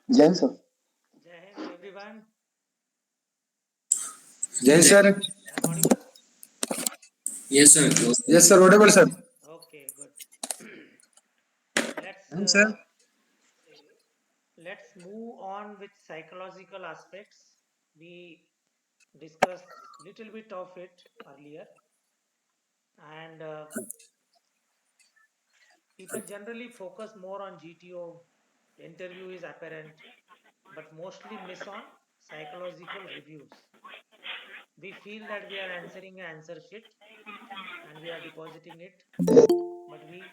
Jai sir. Jai Hind, everyone. Jai sir. I'm audible? Yes, sir. Yes, sir. Audible, sir. Okay, good. let's And sir. let's move on with psychological aspects. We discussed little bit of it earlier, and people generally focus more on GTO. Interview is apparent, but mostly miss on psychological reviews. We feel that we are answering an answer sheet and we are depositing it, but we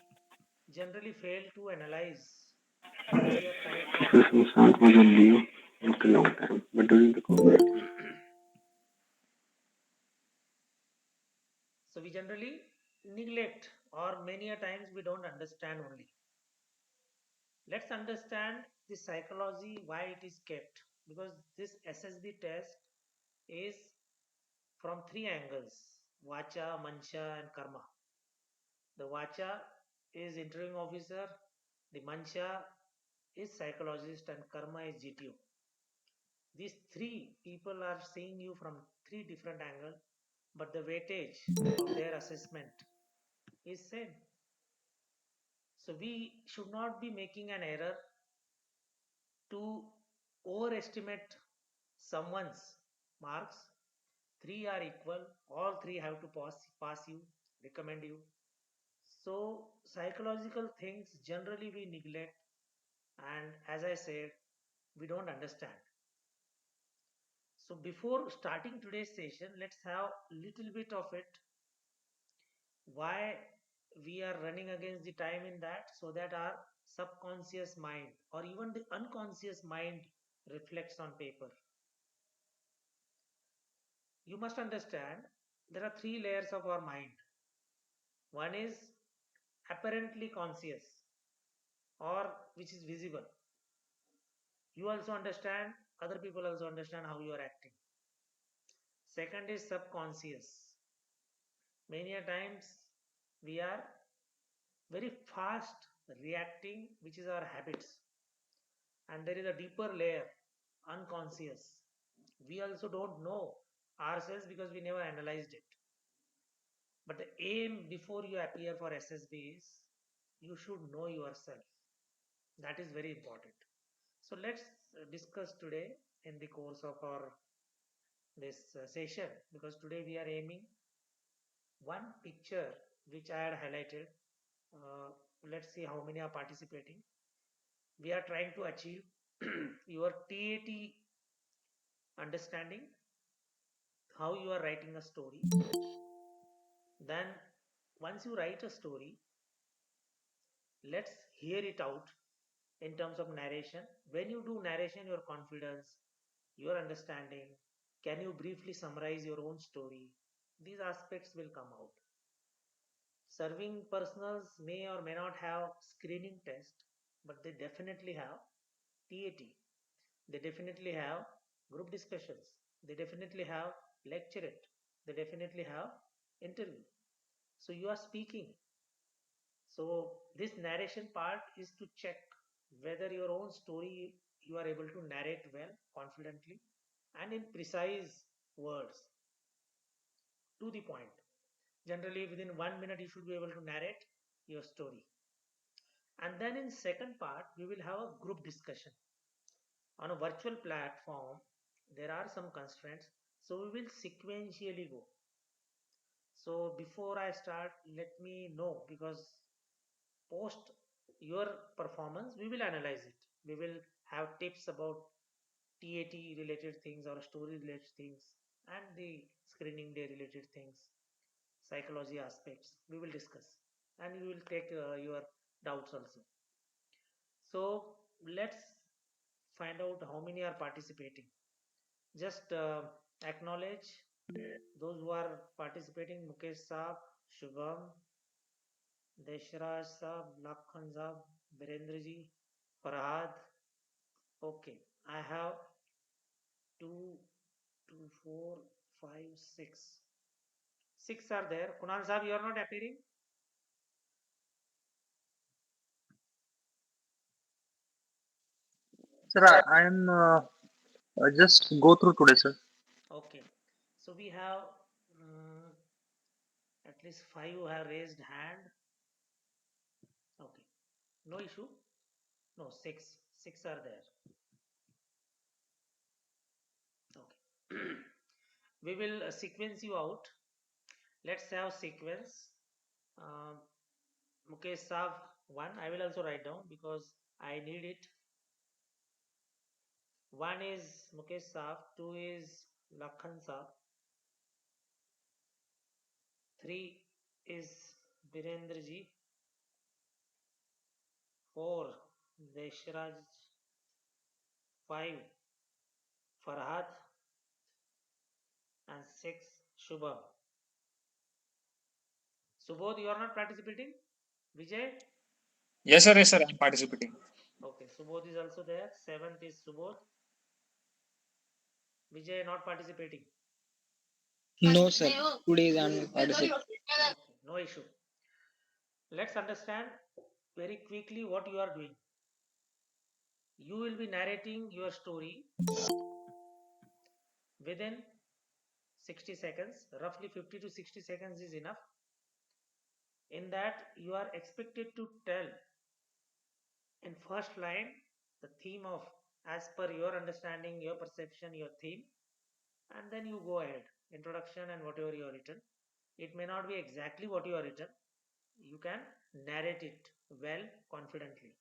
generally fail to analyze what's your character. Musant was a Leo for a long time, but during the COVID, So we generally neglect, or many a times we don't understand only. Let's understand the psychology why it is kept, because this SSB test is from three angles: Vacha, Mansha, and Karma. The Vacha is interviewing officer, the Mansha is psychologist, and Karma is GTO. These three people are seeing you from three different angles, but the weightage of their assessment is same. So we should not be making an error to overestimate someone's marks. Three are equal, all three have to pass you, recommend you. So psychological things generally we neglect, and as I said, we don't understand. So before starting today's session, let's have little bit of it, why we are running against the time in that, so that our subconscious mind or even the unconscious mind reflects on paper. You must understand there are three layers of our mind. One is apparently conscious, or which is visible. You also understand, other people also understand how you are acting. Second is subconscious. Many a times we are very fast reacting, which is our habits. And there is a deeper layer, unconscious. We also don't know ourselves because we never analyzed it. But the aim before you appear for SSB is you should know yourself. That is very important. So let's discuss today in the course of our this session, because today we are aiming one picture which I had highlighted. Uh, let's see how many are participating. We are trying to achieve your TAT understanding, how you are writing a story. Then once you write a story, let's hear it out in terms of narration. When you do narration, your confidence, your understanding, can you briefly summarize your own story? These aspects will come out. Serving personals may or may not have screening test, but they definitely have TAT. They definitely have group discussions. They definitely have lecturate. They definitely have interview. So you are speaking. So this narration part is to check whether your own story you are able to narrate well, confidently, and in precise words, to the point. Generally, within 1 minute, you should be able to narrate your story. And then in second part, we will have a group discussion. On a virtual platform, there are some constraints, so we will sequentially go. So before I start, let me know, because post your performance, we will analyze it. We will have tips about TAT related things or story related things and the screening day related things, psychology aspects. We will discuss and you will take your doubts also. So let's find out how many are participating. Just acknowledge those who are participating: Mukesh Saab, Shubham, Deshraj Saab, Lakhan Saab, Birendra ji, Farhad. Okay, I have two, two, four, five, six. Six are there. Kunal Saab, you are not appearing? Sir, I am just go through today, sir. Okay. So we have at least five who have raised hand. Okay. No issue. No, six. Six are there. Okay. We will sequence you out. Let's have sequence. Um, Mukesh Sav 1. I will also write down because I need it. 1 is Mukesh Sav. 2 is Lakhan Sav. 3 is Birendra ji. 4 Deshraj. 5 Farhad. And 6 Shubham. Subodh, you are not participating? Vijay? Yes, sir. Yes, sir. I'm participating. Okay, Subodh is also there. 7th is Subodh. Vijay not participating. No, sir. Today I'm participating. Okay, no issue. Let's understand very quickly what you are doing. You will be narrating your story within 60 seconds. Roughly 50 to 60 seconds is enough. In that, you are expected to tell in first line the theme of as per your understanding, your perception, your theme, and then you go ahead. Introduction and whatever you have written. It may not be exactly what you have written. You can narrate it well, confidently.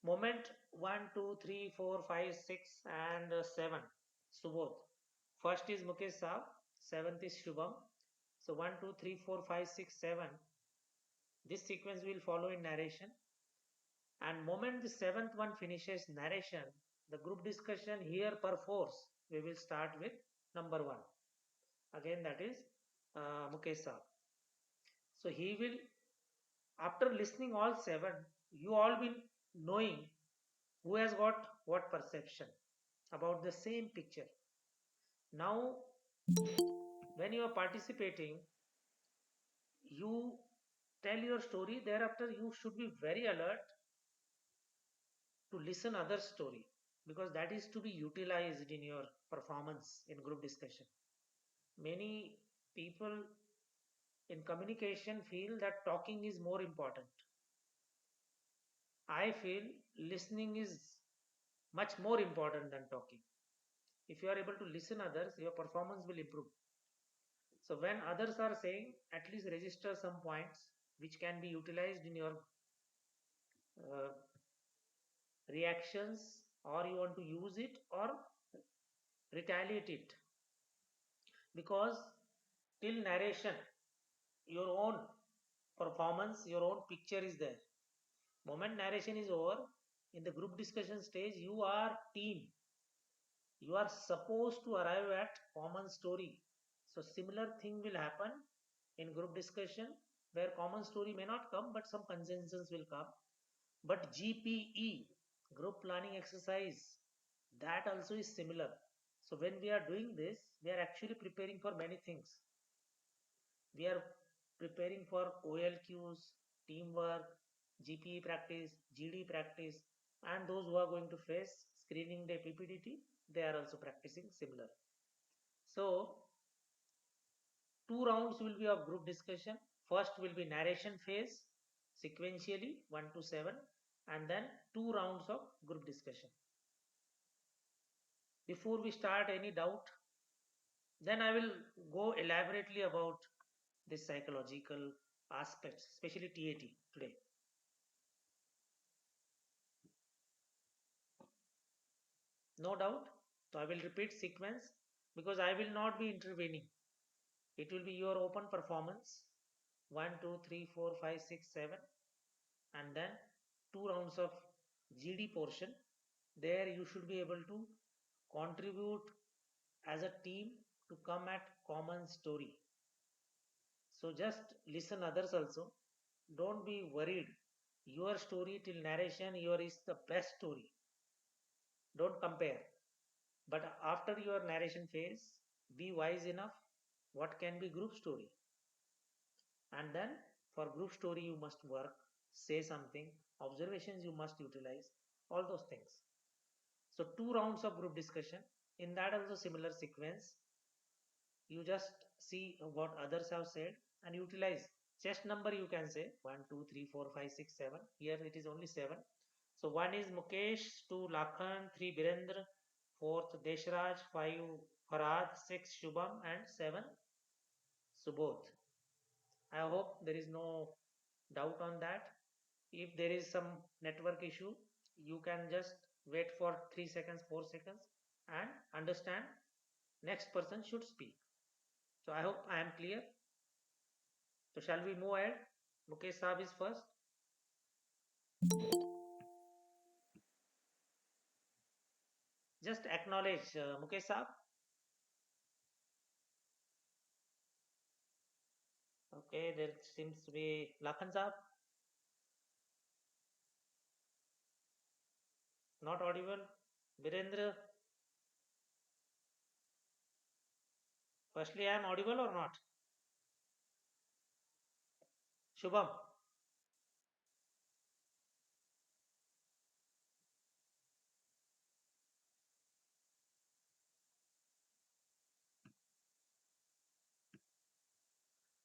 Moment 1, 2, 3, 4, 5, 6, and 7. Subodh. First is Mukesh Saab. 7th is Shubham. So 1, 2, 3, 4, 5, 6, 7. This sequence will follow in narration. And moment the 7th one finishes narration, the group discussion here perforce. We will start with number 1. Again, that is Mukesh Saab. So he will, after listening all 7, you all will knowing who has got what perception about the same picture. Now, when you are participating, you tell your story. Thereafter, you should be very alert to listen other story because that is to be utilized in your performance in group discussion. Many people in communication feel that talking is more important. I feel listening is much more important than talking. If you are able to listen others, your performance will improve. So when others are saying, at least register some points which can be utilized in your uh, reactions, or you want to use it or retaliate it, because till narration your own performance, your own picture is there. Moment narration is over, in the group discussion stage you are team, you are supposed to arrive at common story. So similar thing will happen in group discussion where common story may not come but some consensus will come. But GPE, group planning exercise, that also is similar. So when we are doing this, we are actually preparing for many things. We are preparing for OLQs, teamwork, GPE practice, GD practice, and those who are going to face screening day PPDT, they are also practicing similar. So, two rounds will be of group discussion. First will be narration phase, sequentially 1 to 7, and then two rounds of group discussion. Before we start any doubt, then I will go elaborately about this psychological aspects, especially TAT today. No doubt. So I will repeat sequence because I will not be intervening. It will be your open performance. 1, 2, 3, 4, 5, 6, 7, and then two rounds of GD portion. There you should be able to contribute as a team to come at common story. So just listen others also. Don't be worried. Your story till narration, your is the best story. Don't compare. But after your narration phase, be wise enough what can be group story. And then for group story, you must work, say something, observations you must utilize, all those things. So 2 rounds of group discussion. In that also similar sequence. You just see what others have said and utilize chest number. You can say 1 2 3 4 5 6 7. Here it is only 7. So 1 is Mukesh, 2 Lakhan, 3 Birendra, 4th Deshraj, 5 Farad, 6 Shubham and 7 Subodh. I hope there is no doubt on that. If there is some network issue, you can just wait for 3 seconds 4 seconds and understand next person should speak. So I hope I am clear. So shall we move ahead? Mukesh Saab is first. Just acknowledge Mukesh Saab. Okay, there seems to be Lakhan Saab. Not audible. Birendra. Firstly, I am audible or not? Shubham.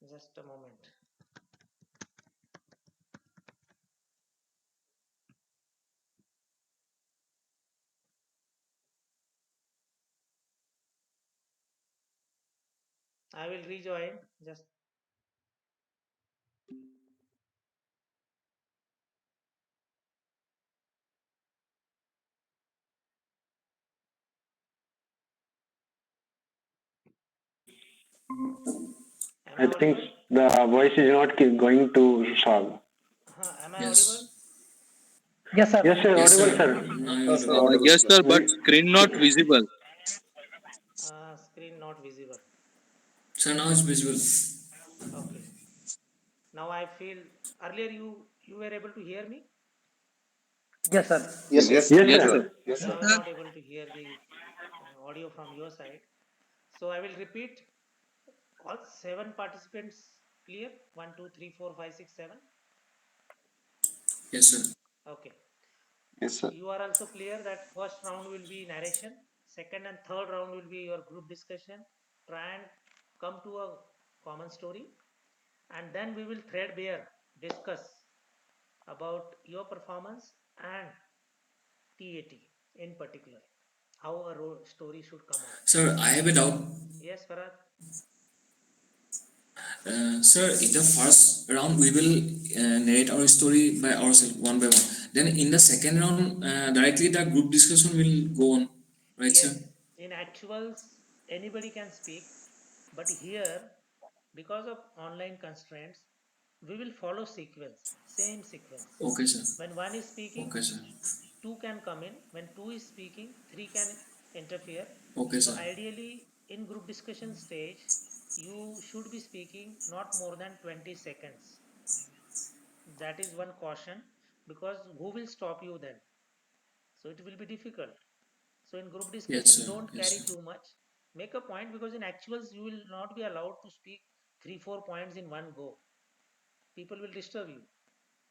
Just a moment. I will rejoin. Just am I I think audible? the voice is not going to solve. Am I audible? Yes. Yes, sir. Yes, sir. Yes, Audible, sir. sir. Now Okay. you're audible. Yes, sir, but We, screen not visible. Screen not visible. Sir, now it's visible. Okay. Now I feel earlier you were able to hear me. Yes, sir. yes, Yes, sir. sir. I was not able to hear the audio from your side. So I will repeat. All 7 participants clear? 1 2 3 4 5 6 7. Yes, sir. Okay. Yes, sir. You are also clear that first round will be narration, second and third round will be your group discussion. Try and come to a common story, and then we will threadbare discuss about your performance and TAT in particular, how a story should come out. Sir, I have a doubt. Yes, Farad. Sir, in the first round, we will narrate our story by ourselves, one by one. Then in the second round, directly the group discussion will go on. Right, Yes, sir? in actuals, anybody can speak, but here, because of online constraints, we will follow sequence, same sequence. Okay, sir. When one is speaking, Okay, sir. two can come in. When two is speaking, three can interfere. Okay, So sir. ideally, in group discussion stage, you should be speaking not more than 20 seconds. That is one caution, because who will stop you then? So it will be difficult. So in group Yes, discussion, sir. don't Yes, carry sir. too much. Make a point, because in actuals you will not be allowed to speak 3 4 points in one go. People will disturb you,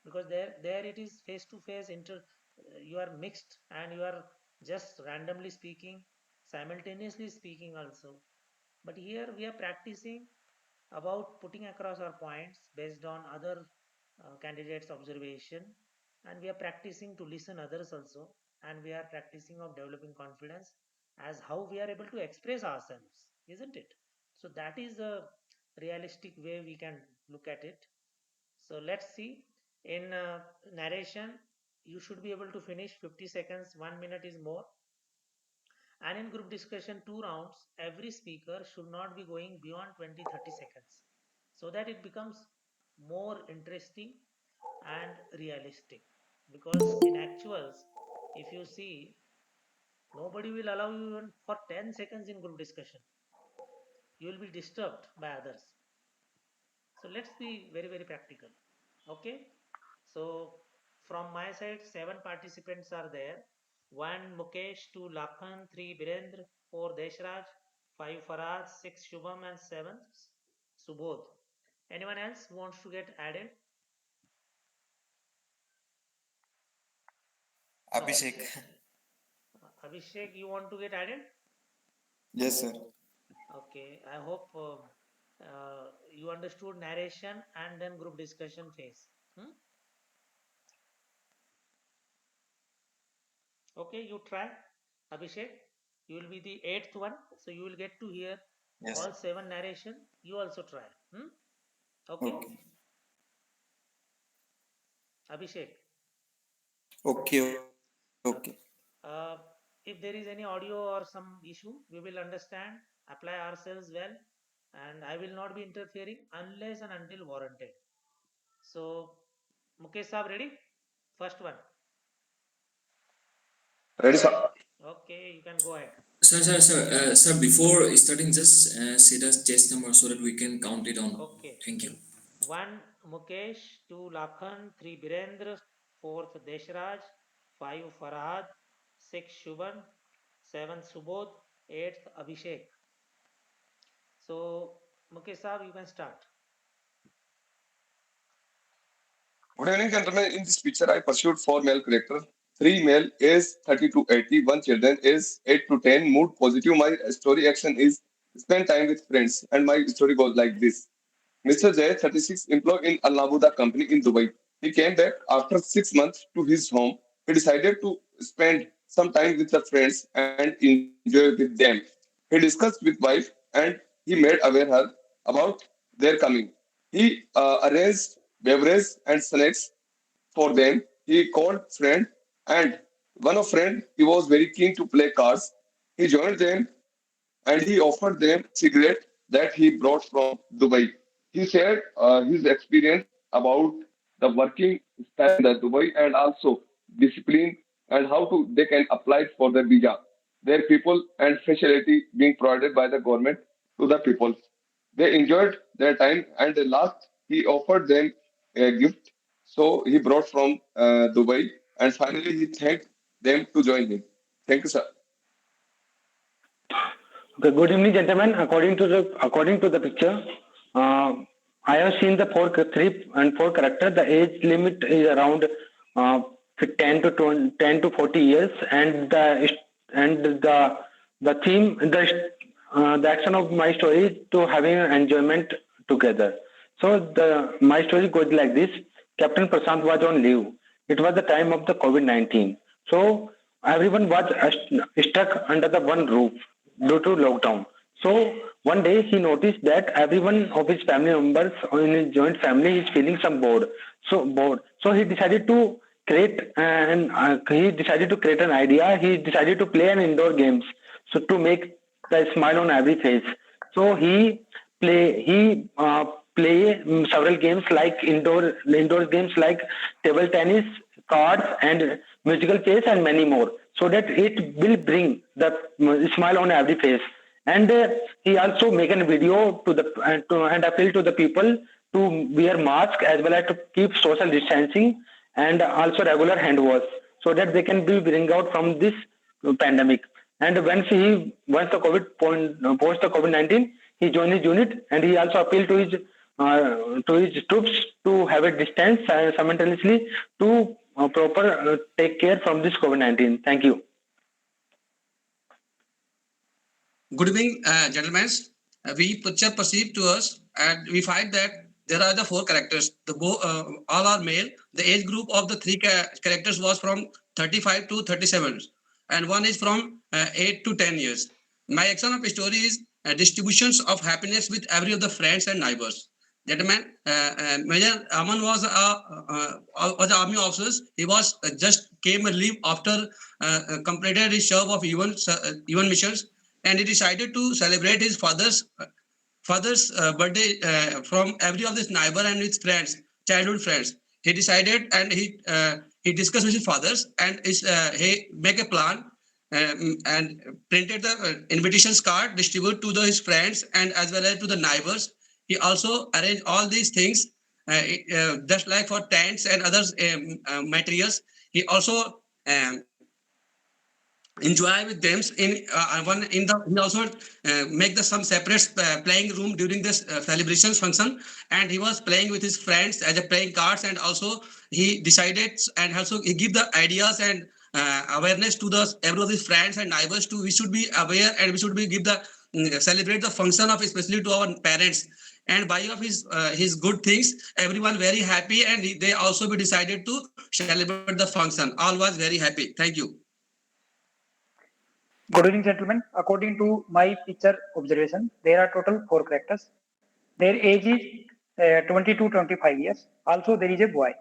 because there it is face to face inter. You are mixed and you are just randomly speaking, simultaneously speaking also. But here we are practicing about putting across our points based on other candidates' observation, and we are practicing to listen others also, and we are practicing of developing confidence as how we are able to express ourselves, isn't it? So that is a realistic way we can look at it. So let's see. In narration, you should be able to finish 50 seconds, 1 minute is more. And in group discussion, 2 rounds, every speaker should not be going beyond 20 30 seconds, so that it becomes more interesting and realistic. Because in actuals, if you see, nobody will allow you even for 10 seconds in group discussion. You will be disturbed by others. So let's be very, very practical. Okay. So from my side, 7 participants are there. 1 Mukesh, 2 Lakhan, 3 Birendra, 4 Deshraj, 5 Farad, 6 Shubham and 7 Subodh. Anyone else who wants to get added? No. Abhishek. Abhishek, you want to get added? Yes, sir. Okay, I hope you understood narration and then group discussion phase. Hmm? Okay, you try, Abhishek. You will be the eighth one, so you will get to hear Yes. all seven narration. You also try. Hmm? Okay, Okay. Abhishek. Okay. Okay. Uh, if there is any audio or some issue, we will understand, apply ourselves well, and I will not be interfering unless and until warranted. So, Mukesh Saab, ready? First one. Ready, sir? Okay, you can go ahead. Sir, before starting, just say the chest number so that we can count it on. Okay. Thank you. 1 Mukesh, 2 Lakhan, 3 Birendra, 4th Deshraj, 5 Farhad, 6 Shubhan, 7 Subodh, 8th Abhishek. So, Mukesh Saab, you can start. Good evening, gentlemen. In this picture, I pursued four male characters. Three male, age 30 to 80. One children, age 8 to 10. Mood positive. My story action is spend time with friends. And my story goes like this. Mr. Jay, 36, employed in Al Nabuda company in Dubai. He came back after 6 months to his home. He decided to spend some time with the friends and enjoy with them. He discussed with wife and he made aware her about their coming. He arranged beverage and snacks for them. He called friend and one of friend he was very keen to play cards. He joined them and he offered them cigarette that he brought from Dubai. He shared his experience about the working style in the Dubai and also discipline and how to they can apply for the visa. Their people and facility being provided by the government to the people. They enjoyed their time and the last he offered them a gift. So he brought from Dubai and finally he thanked them to join him. Thank you, sir. Okay, good evening, gentlemen. According to the picture, uh, I have seen the three and four characters. The age limit is around uh, 10 to 20, 10 to 40 years, and the theme the action of my story is to having an enjoyment together. So the my story goes like this: Captain Prasant was on leave. It was the time of the COVID-19. So everyone was stuck under the one roof due to lockdown. So one day he noticed that everyone of his family members in his joint family is feeling some bored. So bored. So he decided to create an idea. He decided to play an indoor games. So to make the smile on every face. So he play several games like indoor games like table tennis, cards, and musical chairs, and many more. So that it will bring the smile on every face. And he also make a video and appeal to the people to wear mask as well as to keep social distancing and also regular hand wash so that they can be bring out from this pandemic. And once the post the COVID-19, he joined his unit and he also appealed to his troops to have a distance simultaneously to proper take care from this COVID-19. Thank you. Good evening, gentlemen. We picture perceived to us, and we find that there are the four characters. All are male. The age group of the three characters was from 35 to 37, and one is from 8 to 10 years. My action of story is distributions of happiness with every of the friends and neighbors. Gentlemen, Major Aman was army officer. He was just came a leave after completed his serve of even missions, and he decided to celebrate his father's birthday from every of his neighbor and his friends, childhood friends. He decided and he discussed with his fathers and he make a plan and printed the invitations card, distribute to his friends and as well as to the neighbors. He also arranged all these things just like for tents and other materials. He also enjoy with them in one in the he also make the some separate playing room during this celebrations function, and he was playing with his friends as a playing cards, and also he decided and also he give the ideas and awareness to the everybody's friends and neighbors too. We should be aware and we should be give the celebrate the function of especially to our parents and by of his good things everyone very happy and they also be decided to celebrate the function. All was very happy. Thank you. Good evening, gentlemen. According to my picture observation, there are total four characters. Their age is 20 to 25 years. Also, there is a boy.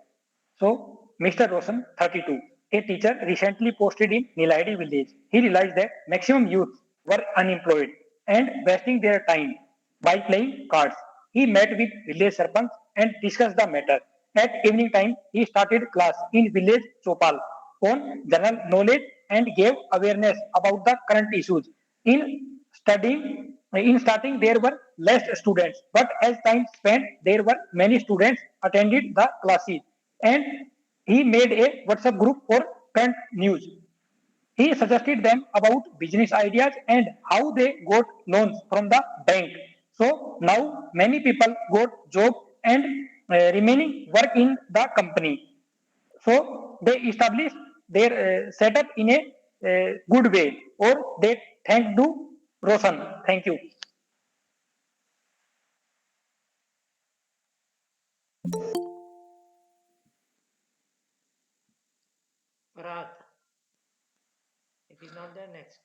So, Mr. Roshan, 32, a teacher recently posted in Niladi village. He realized that maximum youth were unemployed and wasting their time by playing cards. He met with village sarpanch and discussed the matter. At evening time, he started class in village Chopal on general knowledge and gave awareness about the current issues. In starting, there were less students, but as time spent, there were many students attended the classes, and he made a WhatsApp group for current news. He suggested them about business ideas and how they got loans from the bank. So now many people got job and remaining work in the company. So they established their setup in a good way, or they thank to Roshan. Thank you. Farhat, if he's not there, next.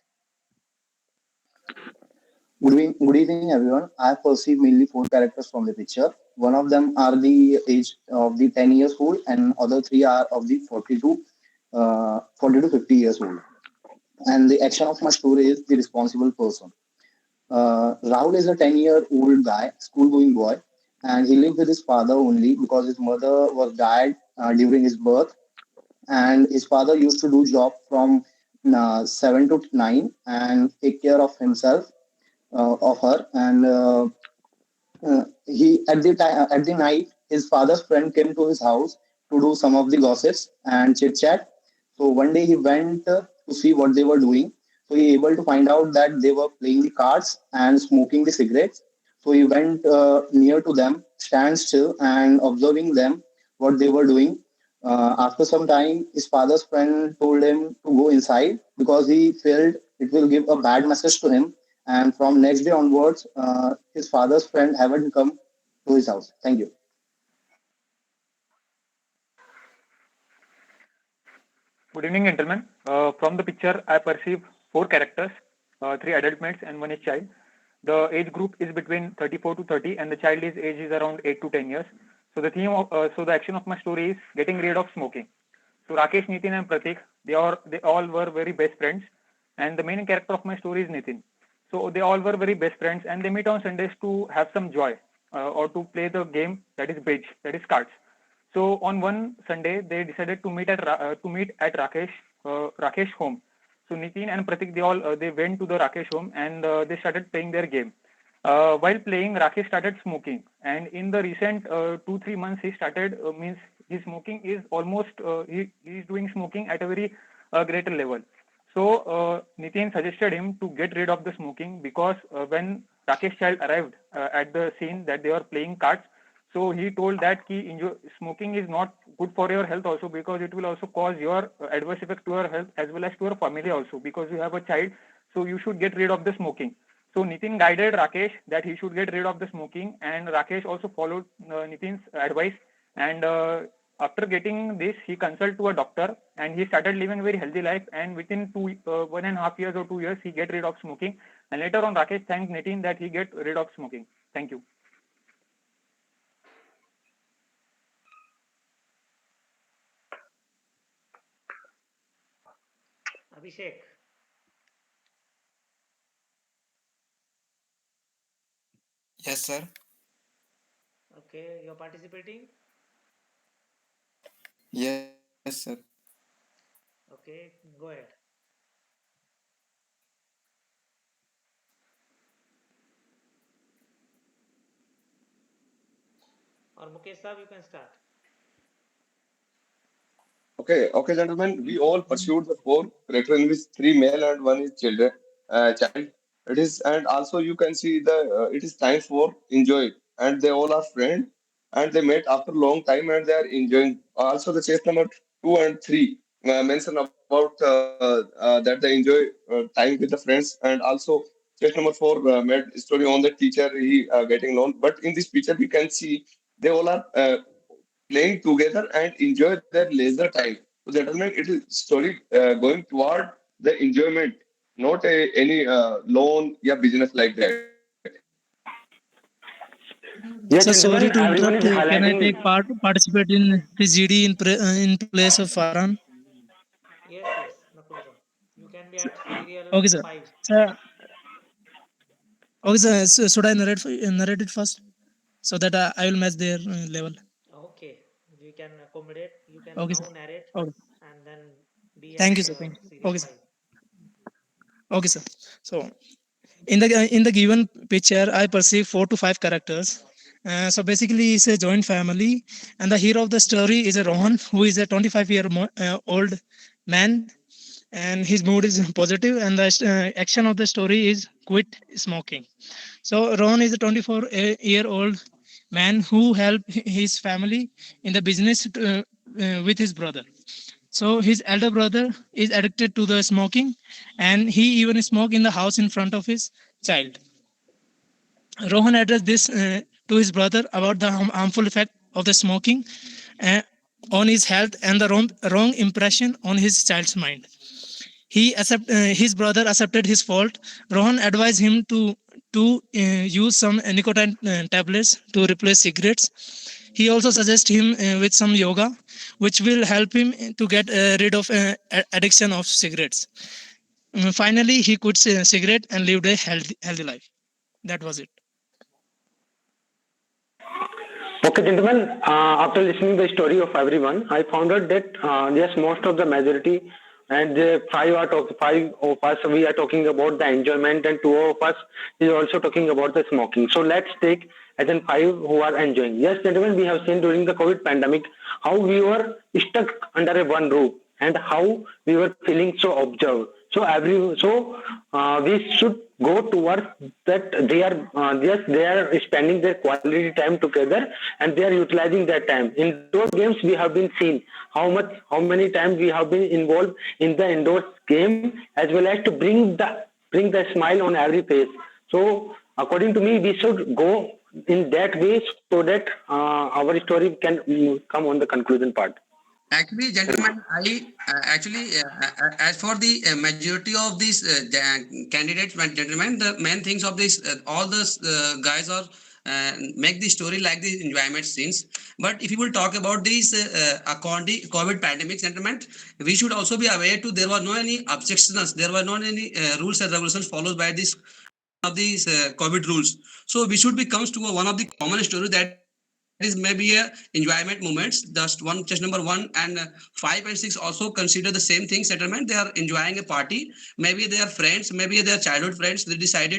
Good evening, everyone. I perceive mainly four characters from the picture. One of them are the age of the 10 years old, and other three are of the 40 to 50 years old. And the action of my story is the responsible person. Rahul is a 10-year-old guy, school-going boy, and he lived with his father only because his mother was died during his birth, and his father used to do job from 7 to 9 and take care of himself of her and he at the night his father's friend came to his house to do some of the gossips and chit chat. So one day he went to see what they were doing. So he able to find out that they were playing the cards and smoking the cigarettes. So he went near to them, stand still and observing them what they were doing. After some time, his father's friend told him to go inside because he felt it will give a bad message to him, and from next day onwards, his father's friend haven't come to his house. Thank you. Good evening, gentlemen. From the picture, I perceive four characters, three adult mates and one is child. The age group is between 34 to 30, and the child is age is around 8 to 10 years. So the action of my story is getting rid of smoking. So Rakesh, Nitin, and Pratik, they all were very best friends, and the main character of my story is Nitin. So they all were very best friends, and they meet on Sundays to have some joy or to play the game that is bridge, that is cards. So on one Sunday, they decided to meet at Rakesh home. So Nitin and Pratik they went to the Rakesh home and they started playing their game. While playing, Rakesh started smoking, and in the recent 2 3 months, he started means his smoking is almost he is doing smoking at a very greater level. So Nitin suggested him to get rid of the smoking because when Rakesh child arrived at the scene that they were playing cards, so he told that smoking is not good for your health also because it will also cause your adverse effect to your health as well as to your family also because you have a child. So you should get rid of the smoking. So Nitin guided Rakesh that he should get rid of the smoking, and Rakesh also followed Nitin's advice. And after getting this, he consulted to a doctor, and he started living a very healthy life. And within 1.5 years or 2 years, he get rid of smoking. And later on, Rakesh thanked Nitin that he get rid of smoking. Thank you. Abhishek, Yes, sir. okay, you're participating. Yes, sir. Okay, go ahead. Or Mukesh Saab, you can start. Okay, gentlemen. We all pursued the four character in which three male and one is child. It is, and also you can see the it is time for enjoy, and they all are friends, and they met after long time, and they are enjoying. Also, the chase number 2 and 3 mention about about that they enjoy time with the friends, and also chess number four made story on the teacher he getting loan. But in this picture we can see they all are playing together and enjoy their leisure time. So gentlemen, it is story going toward the enjoyment, not any loan yeah business like that. Yes, So sorry gentlemen, to everyone interrupt. is Can I highlighting. take part participate in this GD in place of Farhan? Yes, yes, Nakulja. You can be at serial Okay, sir. 5. Sir, okay, sir. Should I narrate it first so that I will match their level? Okay, we can accommodate. You can Okay, sir. now narrate Okay. and then be Thank at you, sir. Thank you. serial Okay, sir. 5. Okay, sir. So in the given picture, I perceive 4 to 5 characters. So basically, it's a joint family, and the hero of the story is a Rohan, who is a 25-year old man, and his mood is positive, and the action of the story is quit smoking. So Rohan is a 24-year-old man who helped his family in the business with his brother. So his elder brother is addicted to the smoking, and he even smoke in the house in front of his child. Rohan addressed this to his brother about the harmful effect of the smoking uh, on his health and the wrong impression on his child's mind. His brother accepted his fault. Rohan advised him to use some nicotine tablets to replace cigarettes. He also suggests him with some yoga, which will help him to get rid of addiction of cigarettes. Finally, he quit cigarette and lived a healthy life. That was it. Okay, gentlemen, after listening the story of everyone, I found out that yes, most of the majority and the five of us, we are talking about the enjoyment, and two of us is also talking about the smoking. So let's take as in five who are enjoying. Yes, gentlemen, we have seen during the COVID pandemic how we were stuck under a one roof and how we were feeling so observed. So we should go towards that they are yes, they are spending their quality time together and they are utilizing their time. Indoor games we have been seen how many times we have been involved in the indoor game as well as to bring the smile on every face. So according to me, we should go in that way so that our story can come on the conclusion part. Actually, gentlemen, I actually, as for the majority of these candidates, gentlemen, the main things of this, all the guys are make the story like the enjoyment scenes. But if you will talk about these COVID pandemic, gentlemen, we should also be aware to there were no any objections, there were not any rules and regulations followed by this of these COVID rules. So we should be comes to one of the common story that is maybe a enjoyment moments. Just one, just number one and five and six also consider the same thing. Settlement. They are enjoying a party. Maybe they are friends. Maybe they are childhood friends. They decide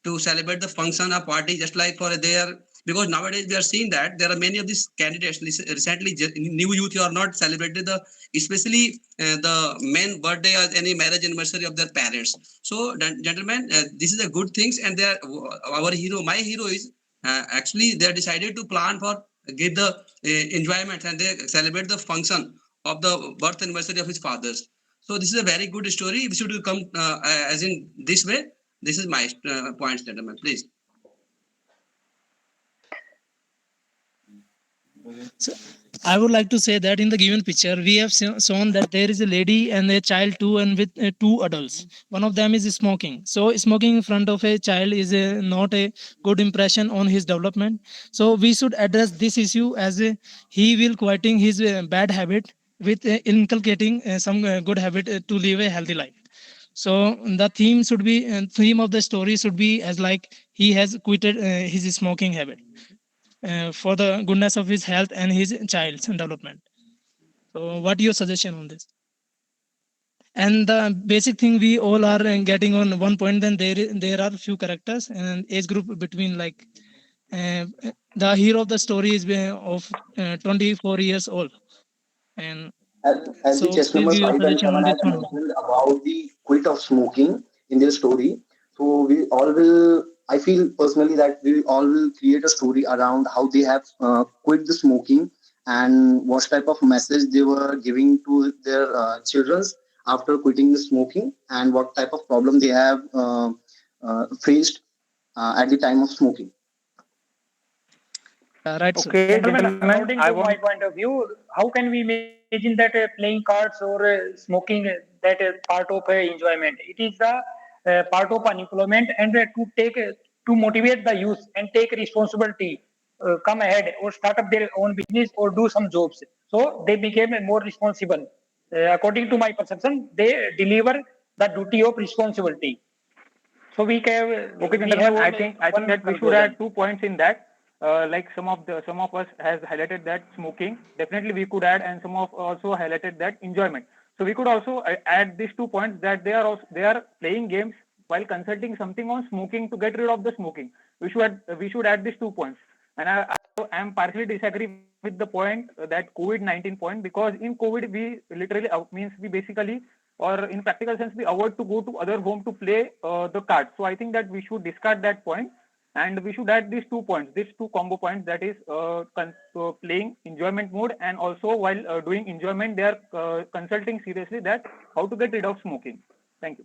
to celebrate the function or party just like for their because nowadays we are seeing that there are many of these candidates recently new youth who are not celebrated the especially the main birthday or any marriage anniversary of their parents. So gentlemen, this is a good things and they are our hero my hero is actually they decided to plan for get the enjoyment and they celebrate the function of the birth anniversary of his fathers. So this is a very good story. We should come as in this way. This is my points, gentlemen. Please. So I would like to say that in the given picture, we have shown that there is a lady and a child too, and with two adults. One of them is smoking. So smoking in front of a child is not a good impression on his development. So we should address this issue as he will quitting his bad habit with inculcating some good habit to live a healthy life. So the theme of the story should be as like he has quitted his smoking habit for the goodness of his health and his child's development. So, what your suggestion on this? And the basic thing we all are getting on one point. Then there are few characters and age group between like uh, the hero of the story is of 24 years old. And As the so, chess please numbers give your 5 and suggestion 7 on has this one. mentioned about the quit of smoking in their story. So we all will, I feel personally that we all will create a story around how they have quit the smoking and what type of message they were giving to their children after quitting the smoking, and what type of problem they have faced at the time of smoking. Right, sir. Okay, Gentlemen, gentlemen, according I to my want. point of view, how can we imagine that playing cards or smoking that part of enjoyment? It is the part of unemployment, and to motivate the youth and take responsibility, come ahead or start up their own business or do some jobs. So they became more responsible. According to my perception, they deliver the duty of responsibility. So Okay, we have gentlemen, I think one that we should conclusion. add 2 points in that. Like some of us has highlighted that smoking. Definitely we could add, and some of also highlighted that enjoyment. So we could also add these 2 points that they are playing games while consulting something on smoking to get rid of the smoking. We should add these 2 points. And I am partially disagree with the point that COVID-19 point, because in COVID we literally means we basically, or in practical sense, we avoid to go to other home to play the cards. So I think that we should discard that point, and we should add these 2 points, these two combo points, that is playing enjoyment mode, and also while doing enjoyment they are consulting seriously that how to get rid of smoking. Thank you.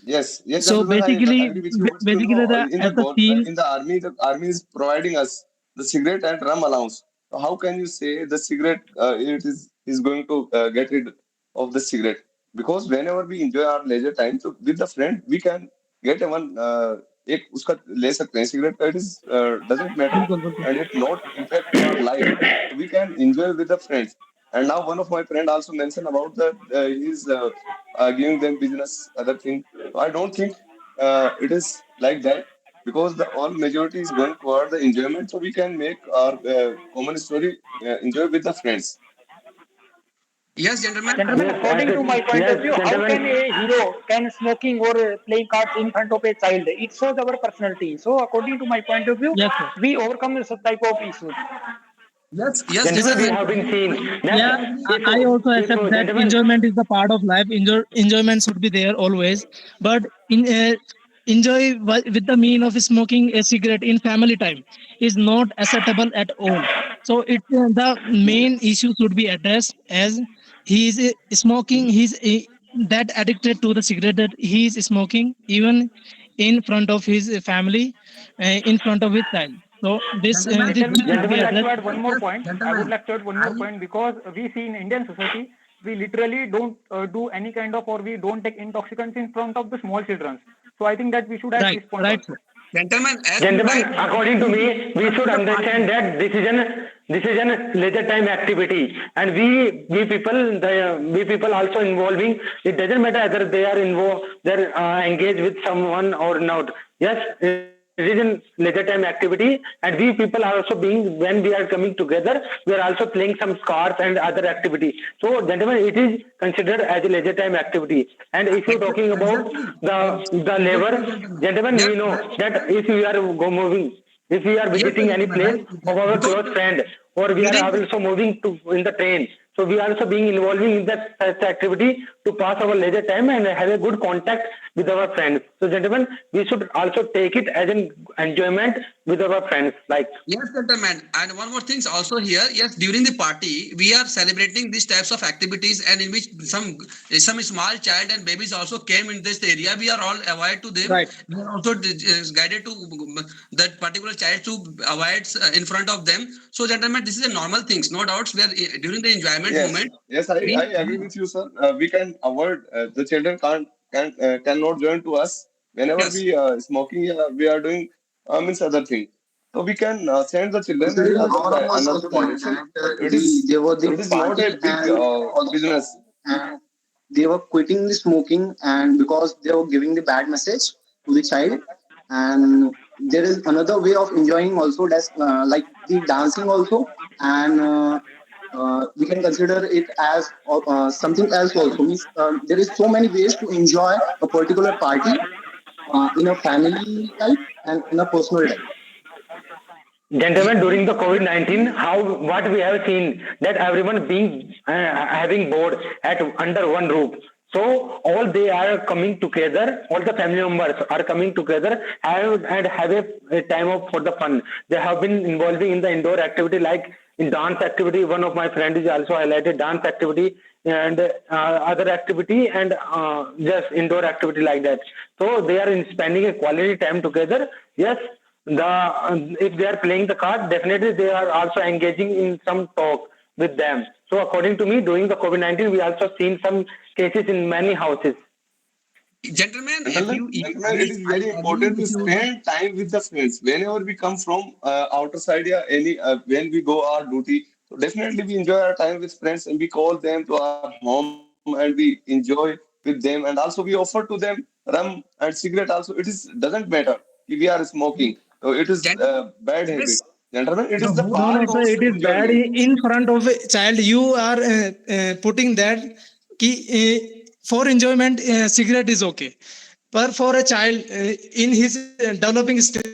Yes, So gentlemen, I basically, agree with you. But you basically know, the in as the theme. in the army is providing us the cigarette and rum allowance. So how can you say the cigarette is going to get rid of the cigarette? Because whenever we enjoy our leisure time, so with the friend, we can get a one एक उसका ले सकते हैं cigarette. It is doesn't matter बिल्कुल बिल्कुल. and it not impact to our life. So we can enjoy with the friends. And now one of my friend also mentioned about that he's giving them business other thing. So I don't think it is like that because the all majority is going toward the enjoyment. So we can make our common story enjoy with the friends. Yes, gentlemen. Gentlemen, Yes, according to my point yes, of view, how gentlemen. can a hero can smoking or playing cards in front of a child? It shows our personality. So, according to my point of view, Yes, sir. we overcome such type of issues. Yes, Yes, Gentlemen, sir. we gentlemen. have been seen that Yeah, I also if accept that gentlemen, enjoyment is the part of life. Enjoyment should be there always, but in enjoy with the mean of smoking a cigarette in family time is not acceptable at all. So it the main issue should be addressed as he is smoking. He's that addicted to the cigarette that he is smoking even in front of his family, in front of his child. So Gentlemen, this should be gentlemen, Like to addressed. add one more yes, point. I would gentlemen. like to add one more I point, because we see in Indian society, we literally don't do any kind of, or we don't take intoxicants in front of the small children. So I think that we should add Right, this point right, sir. also. Gentlemen, as you gentlemen, write according to during me, we should the understand party. that this is an leisure time activity, and we people also involving. It doesn't matter whether they are involved, they're engaged with someone or not. Yes, it is in leisure time activity, and we people are also being, when we are coming together, we are also playing some cards and other activity. So, gentlemen, it is considered as a leisure time activity. And if you're talking about Exactly. the Exactly, labor, gentlemen. gentlemen, Yes, we know yes, that if we are go moving, if we are yes, visiting any gentlemen, place right? of our Because close friend, or we are during also moving to in the train, so we are also being involving in that such activity to pass our leisure time and have a good contact with our friends. So, gentlemen, we should also take it as an enjoyment with our friends. Like, yes, gentlemen. And one more thing also here. Yes, during the party, we are celebrating these types of activities, and in which some small child and babies also came in this area. We are all avoid to them. Right. We are also guided to that particular child to avoid in front of them. So, gentlemen, this is a normal things, no doubts. We are during the enjoyment moment. Yes, I agree We with you, sir. We can avoid the children cannot join to us whenever yes. we smoking. We are doing means other thing. So we can send the children Considering also all of by us another agreed direction. that they were the It is not a party big and all the business. and they were quitting the smoking, and because they were giving the bad message to the child. And there is another way of enjoying also, that's like the dancing also. And we can consider it as something else also, means there is so many ways to enjoy a particular party in a family type and in a personal type. gentlemen, during the COVID-19, how what we have seen that everyone being having board at under one roof. So all they are coming together, all the family members are coming together and have a time of for the fun. They have been involving in the indoor activity like in dance activity. One of my friends is also highlighted dance activity and other activity and just indoor activity like that. So they are spending a quality time together. Yes, if they are playing the card, definitely they are also engaging in some talk with them. So according to me, during the COVID-19, we also seen some cases in many houses. Gentlemen, if Gentlemen, you gentlemen, it please, is I very agree important with to you. spend time with the friends. Whenever we come from outer side, yeah, when we go our duty, so definitely we enjoy our time with friends and we call them to our home and we enjoy with them. And also we offer to them rum and cigarette. Also, it is doesn't matter if we are smoking. So it is Gentlemen, bad habit. yes, Gentlemen, it is the the whole No, part no, of sir. It is bad enjoyment. in front of a child. You are putting that ki, for enjoyment, cigarette is okay. But for a child in his developing stage,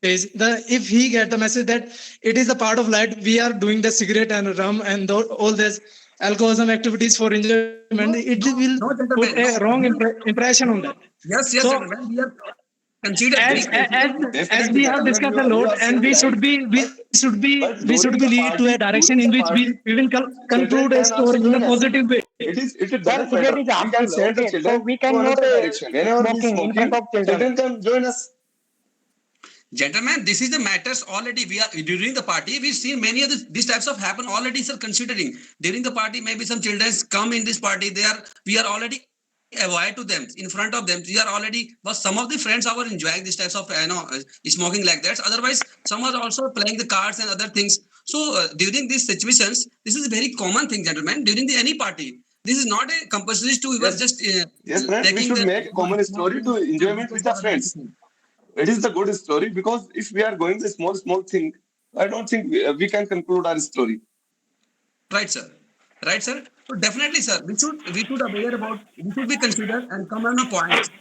if he get the message that it is a part of life, we are doing the cigarette and rum and all this alcoholism activities for enjoyment, it will put no, a wrong gentlemen, no. impression on that. Yes, So yes, gentlemen, we have considered as very as carefully. as we Definitely, have gentlemen, discussed a you lot, are and saying right, we but should be during the lead to a party, direction in which we will children conclude a can also story in a join us. positive way. It Sir, doesn't cigarette matter. is We can harmful. send the Okay, so children we to cannot another direction. Whenever we smoking in front smoking, of children. children can join us. Gentlemen, this is the matters already. We are during the party. We've seen many of these types of happen already. Sir, considering during the party, maybe some children come in this party. We are already avoid to them in front of them. We are already. But some of the friends are enjoying these types of smoking like that. Otherwise, some are also playing the cards and other things. So during these situations, this is a very common thing, gentlemen. During any party, this is not a compulsory to you are Yes, just yes, friends. We taking should the make a common small story to things and enjoyment with the friends. It is the good story because if we are going the small thing, I don't think we can conclude our story. Right, sir. Right, sir. So definitely, sir, we should aware about we should be considered and come on a point.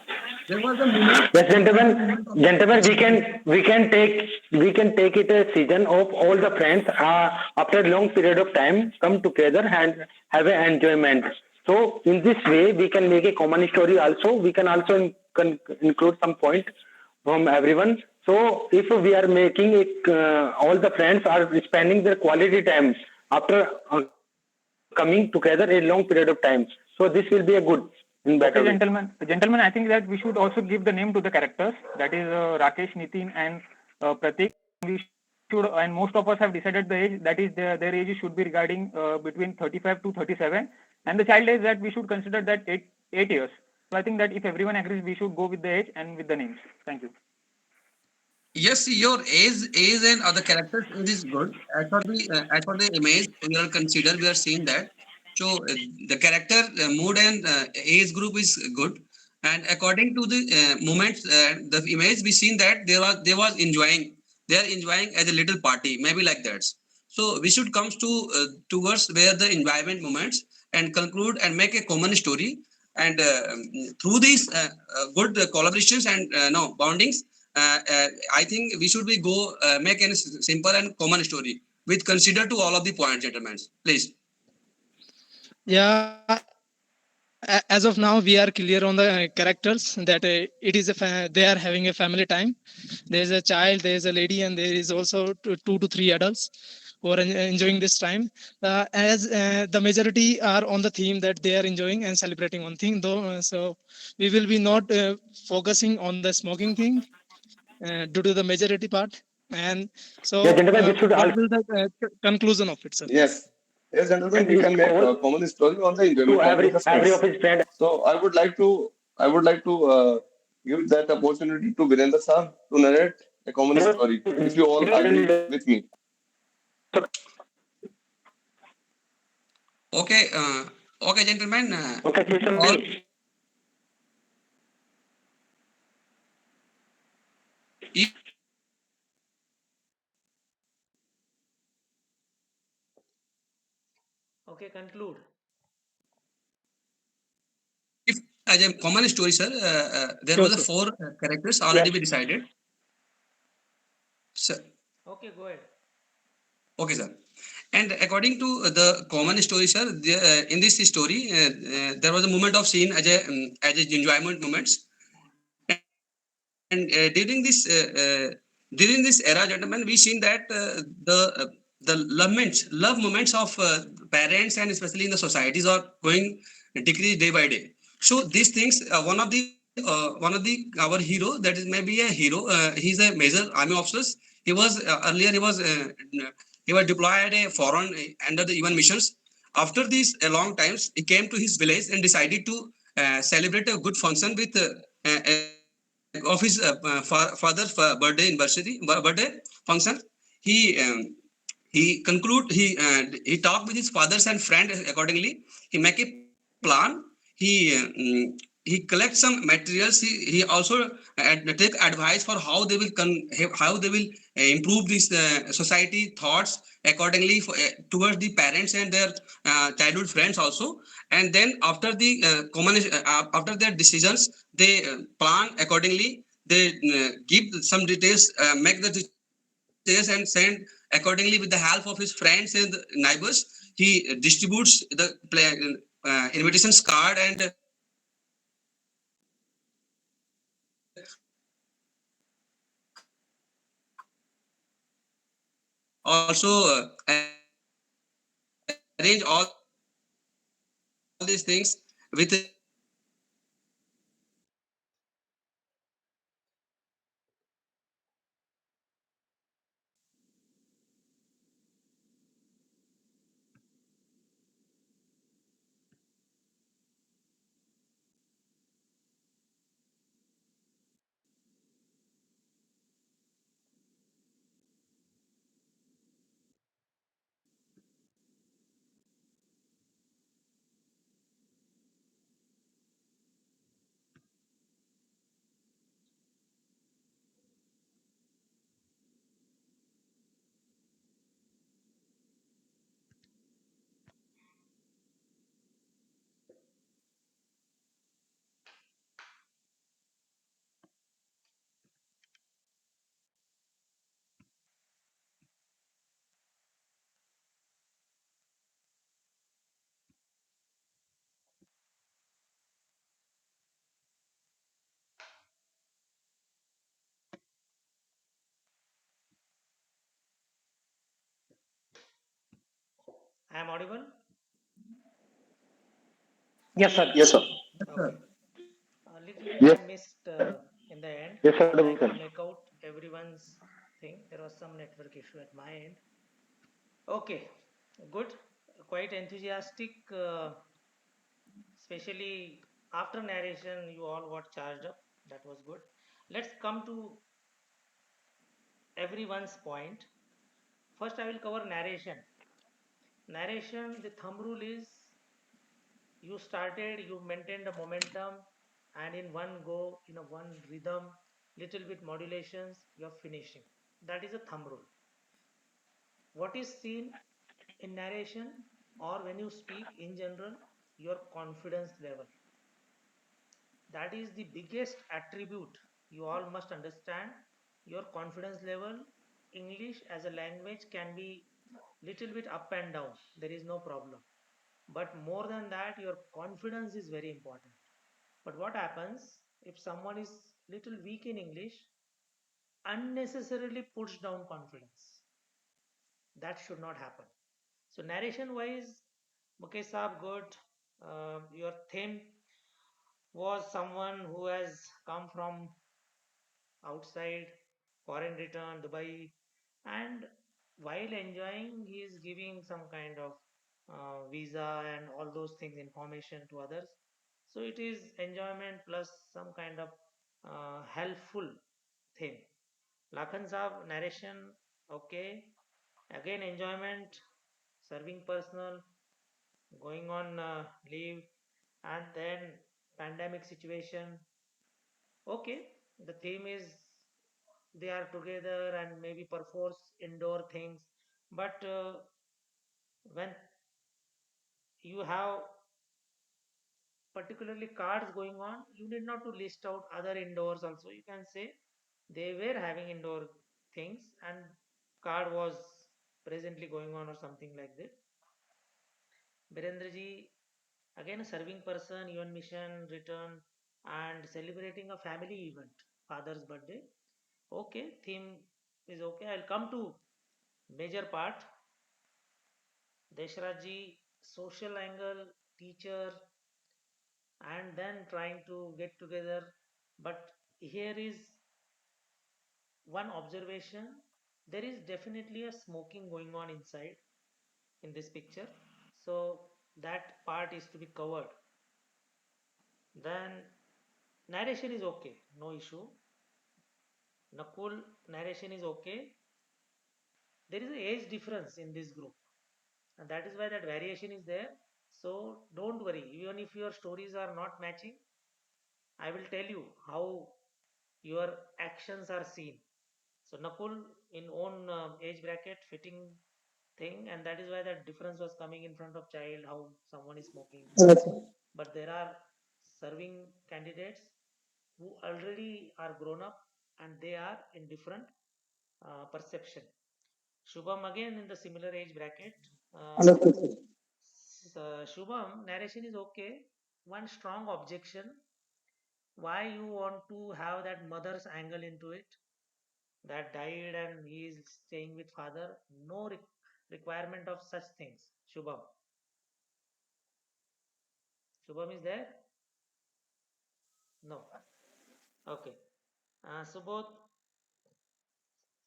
There was a moment. Yes, There was gentlemen, a moment of gentlemen, achievement. we can take it a season of all the friends after a long period of time come together and have an enjoyment. So in this way, we can make a common story. Also, we can also include some point from everyone. So if we are making it, all the friends are spending their quality time after coming together a long period of time. So this will be a good in better Okay, way. gentlemen, I think that we should also give the name to the characters. That is Rakesh, Nitin, and Pratik. We should, and most of us have decided the age. That is their ages should be regarding between 35 to 37, and the child age that we should consider that 8 years. So I think that if everyone agrees, we should go with the age and with the names. Thank you. Yes, your age and other characters is good. As for the image, we are consider we are seeing that. So the character mood and age group is good. And according to the moments, the image we seen that they was enjoying. They are enjoying as a little party, maybe like that. So we should come towards where the environment moments and conclude and make a common story. And through these good collaborations and no boundings, I think we should be go make a simple and common story with consider to all of the points, gentlemen. Please. Yeah, as of now, we are clear on the characters that they are having a family time. There is a child, there is a lady, and there is also two to three adults who are enjoying this time. As the majority are on the theme that they are enjoying and celebrating one thing, though. So we will be not focusing on the smoking thing due to the majority part. And Yeah, so, gentlemen, we should what also will the conclusion of it, sir? Yes, yes, gentlemen, we his can make call a common story on the to enjoyment time with the every of friends. his friends. So I would like to give that opportunity to Virendra Sir to narrate a common story, if you all agree with me. Okay, okay, gentlemen. Okay, We should all if Okay, conclude. as a common story, sir. There Sure, was a sir. four characters Yes. already be decided. So, Okay, go ahead. okay, sir. And according to the common story, sir, in this story, there was a moment of scene as a enjoyment moments. And during this era, gentlemen, we seen that the the love moments of parents and especially in the societies are going decrease day by day. So these things, one of the our hero, that is maybe a hero. He's a major army officer. He was earlier he was deployed a foreign under the UN missions. After these a long times, he came to his village and decided to celebrate a good function with of his father's birthday function. He he talked with his fathers and friends accordingly. He make a plan. He collect some materials. He also take advice for how they will how they will improve this society thoughts accordingly for, towards the parents and their childhood friends also. And then after the after their decisions, they plan accordingly. They give some details, make the details and send accordingly with the help of his friends and neighbors. He distributes the invitations card and also arrange all these things with I am audible? Yes, sir. Yes, sir. Okay. A little bit Yes, I missed in the end, yes, sir. but I Sir. could make out everyone's thing. There was some network issue at my end. Okay, good. Quite enthusiastic, especially after narration, you all got charged up. That was good. Let's come to everyone's point. First, I will cover narration. Narration, the thumb rule is you started, you maintained the momentum, and in one go, in a one rhythm, little bit modulations, you're finishing. That is a thumb rule. What is seen in narration or when you speak in general, your confidence level. That is the biggest attribute. You all must understand your confidence level. English as a language can be little bit up and down, there is no problem, but more than that your confidence is very important. But what happens if someone is little weak in English, unnecessarily puts down confidence? That should not happen. So narration wise, Mukesh Saab, good. Your theme was someone who has come from outside, foreign return, Dubai, and while enjoying, he is giving some kind of visa and all those things, information to others. So it is enjoyment plus some kind of helpful thing. Lakhan Saab, narration, okay. Again, enjoyment, serving personal, going on leave, and then pandemic situation. Okay, the theme is they are together and maybe perforce indoor things, but when you have particularly cards going on, you need not to list out other indoors also. You can say they were having indoor things and card was presently going on or something like that. Birendraji, again a serving person, UN mission, return, and celebrating a family event, father's birthday. Okay, theme is okay. I'll come to major part. Deshrajji, social angle, teacher, and then trying to get together. But here is one observation, there is definitely a smoking going on inside in this picture, so that part is to be covered. Then narration is okay, no issue. Nakul, narration is okay. There is an age difference in this group, and that is why that variation is there. So don't worry, even if your stories are not matching, I will tell you how your actions are seen. So Nakul in own age bracket fitting thing, and that is why that difference was coming in front of child, how someone is smoking. But there are serving candidates who already are grown up and they are in different perception. Shubham again in the similar age bracket. Shubham, narration is okay. One strong objection, why you want to have that mother's angle into it, that died and he is staying with father. No requirement of such things. Shubham is there? No. Okay. So both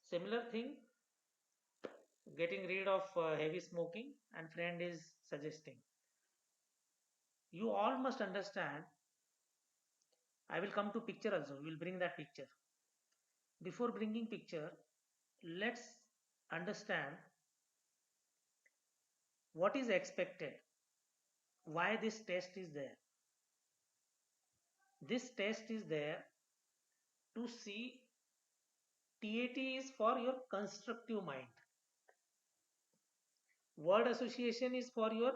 similar thing, getting rid of heavy smoking, and friend is suggesting. You all must understand. I will come to picture also. We will bring that picture. Before bringing picture, let's understand what is expected. Why this test is there? This test is there to see. TAT is for your constructive mind. Word association is for your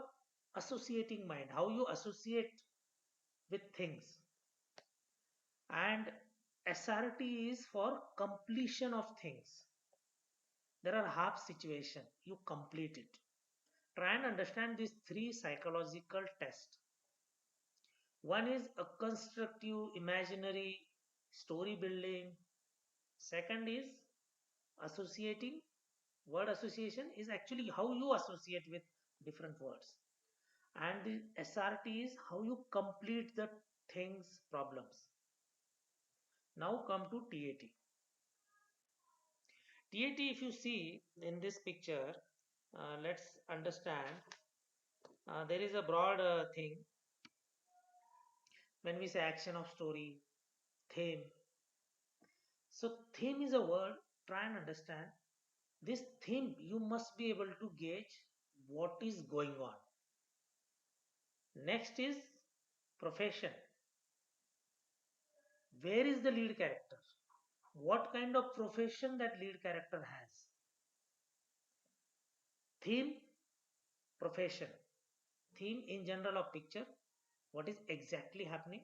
associating mind, how you associate with things. And SRT is for completion of things. There are half situation, you complete it. Try and understand these three psychological tests. One is a constructive imaginary story building. Second is associating. Word association is actually how you associate with different words. And the SRT is how you complete the things problems. Now come to TAT. TAT, if you see in this picture, let's understand. There is a broad thing when we say action of story, theme. So theme is a word. Try and understand this theme. You must be able to gauge what is going on. Next is profession. Where is the lead character? What kind of profession that lead character has? Theme, profession. Theme in general of picture, what is exactly happening.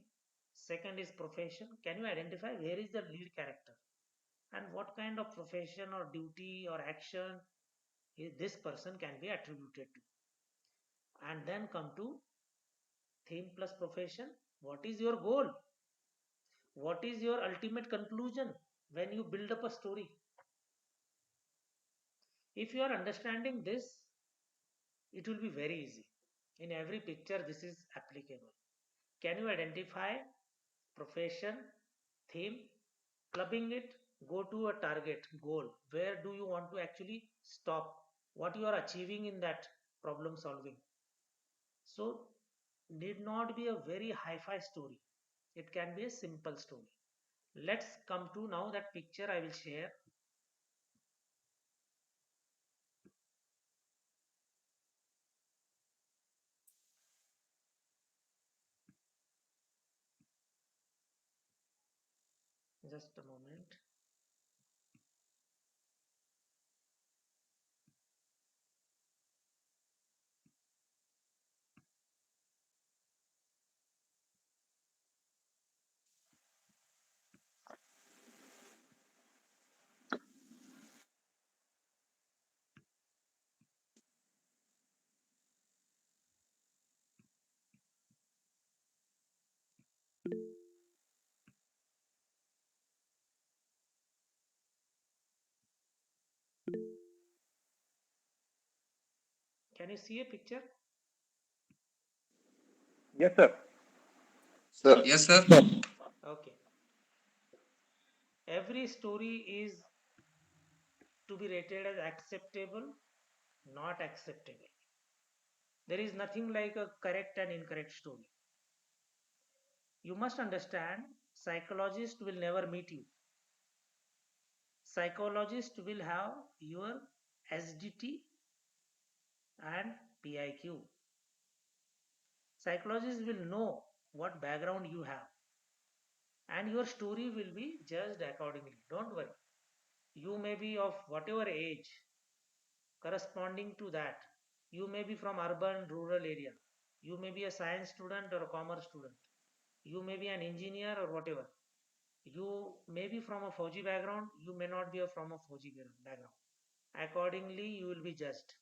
Second is profession. Can you identify where is the lead character and what kind of profession or duty or action this person can be attributed to? And then come to theme plus profession. What is your goal? What is your ultimate conclusion when you build up a story? If you are understanding this, it will be very easy. In every picture, this is applicable. Can you identify profession, theme, clubbing it, go to a target, goal. Where do you want to actually stop? What you are achieving in that problem solving? So, need not be a very hi-fi story. It can be a simple story. Let's come to now that picture I will share. Just a moment. Can you see a picture? Yes, sir. Sir, Yes, sir. Okay. Every story is to be rated as acceptable, not acceptable. There is nothing like a correct and incorrect story. You must understand, psychologists will never meet you. Psychologists will have your SDT and PIQ. Psychologists will know what background you have, and your story will be judged accordingly. Don't worry. You may be of whatever age, corresponding to that. You may be from urban, rural area. You may be a science student or a commerce student. You may be an engineer or whatever. You may be from a Fauji background. You may not be from a Fauji background. Accordingly, you will be judged.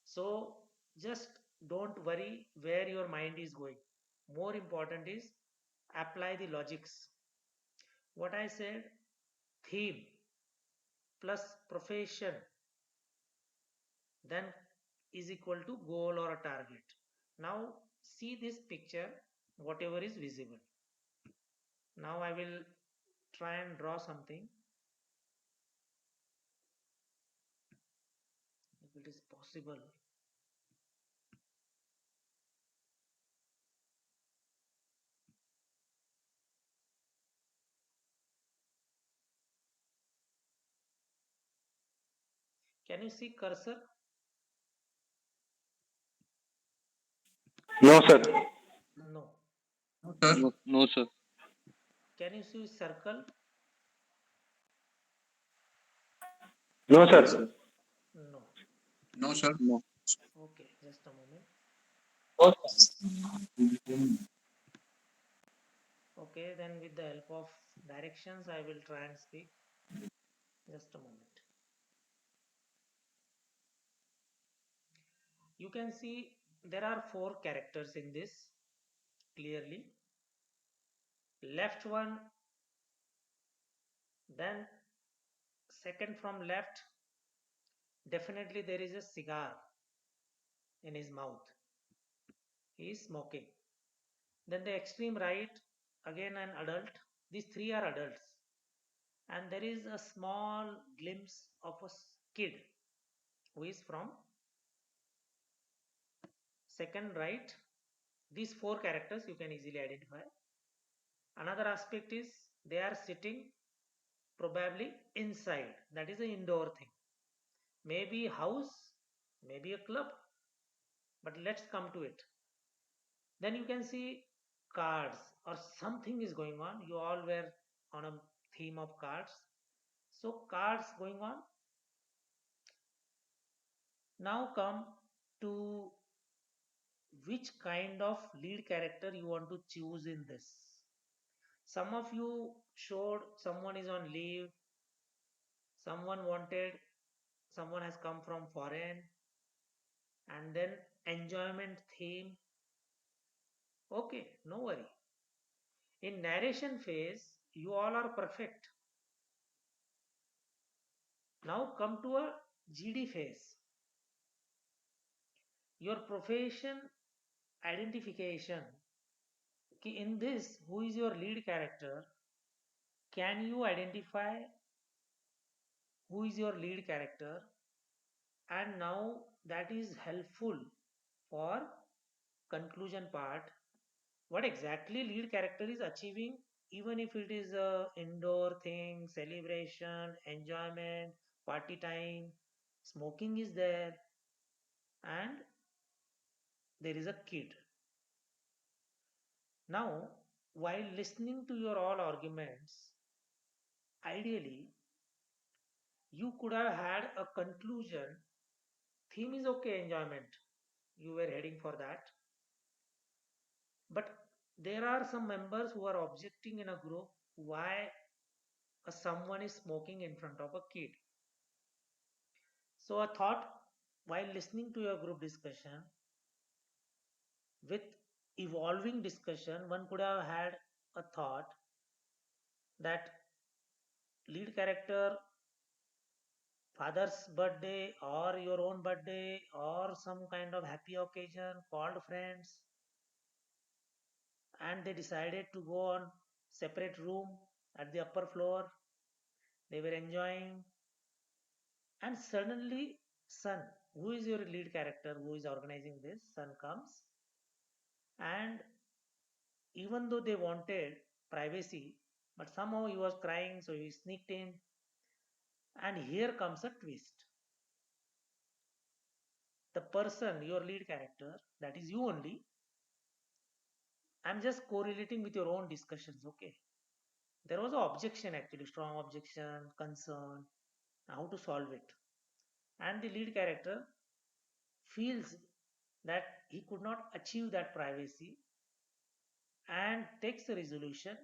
So just don't worry where your mind is going. More important is apply the logics. What I said, theme plus profession, then is equal to goal or a target. Now see this picture, whatever is visible. Now I will try and draw something if it is possible. Can you see cursor? No, sir. No. Sir. No, sir. Can you see circle? No, no, sir. sir. No. No, sir. No. Okay, just a moment. Okay, then with the help of directions, I will try and speak. Just a moment. You can see there are 4 characters in this clearly. Left one, then second from left, definitely there is a cigar in his mouth. He is smoking. Then the extreme right, again an adult. These 3 are adults. And there is a small glimpse of a kid who is from second right. These 4 characters you can easily identify. Another aspect is they are sitting probably inside. That is an indoor thing. Maybe house, maybe a club. But let's come to it. Then you can see cards or something is going on. You all were on a theme of cards. So cards going on. Now come to which kind of lead character you want to choose in this. Some of you showed someone is on leave, someone wanted, someone has come from foreign, and then enjoyment theme. Okay, no worry. In narration phase, you all are perfect. Now come to a GD phase. Your profession identification. In this, who is your lead character? Can you identify who is your lead character? And now that is helpful for conclusion part. What exactly lead character is achieving, even if it is a indoor thing, celebration, enjoyment, party time, smoking is there, and there is a kid. Now, while listening to your all arguments, ideally you could have had a conclusion. Theme is okay, enjoyment, you were heading for that, but there are some members who are objecting in a group why someone is smoking in front of a kid. So I thought, while listening to your group discussion, with evolving discussion, one could have had a thought that lead character father's birthday or your own birthday or some kind of happy occasion, called friends, and they decided to go on separate room at the upper floor. They were enjoying, and suddenly son, who is your lead character, who is organizing this, son comes, and even though they wanted privacy, but somehow he was crying, so he sneaked in. And here comes a twist. The person, your lead character, that is you only, I'm just correlating with your own discussions, okay? There was an objection actually, strong objection, concern, how to solve it. And the lead character feels that he could not achieve that privacy and takes a resolution,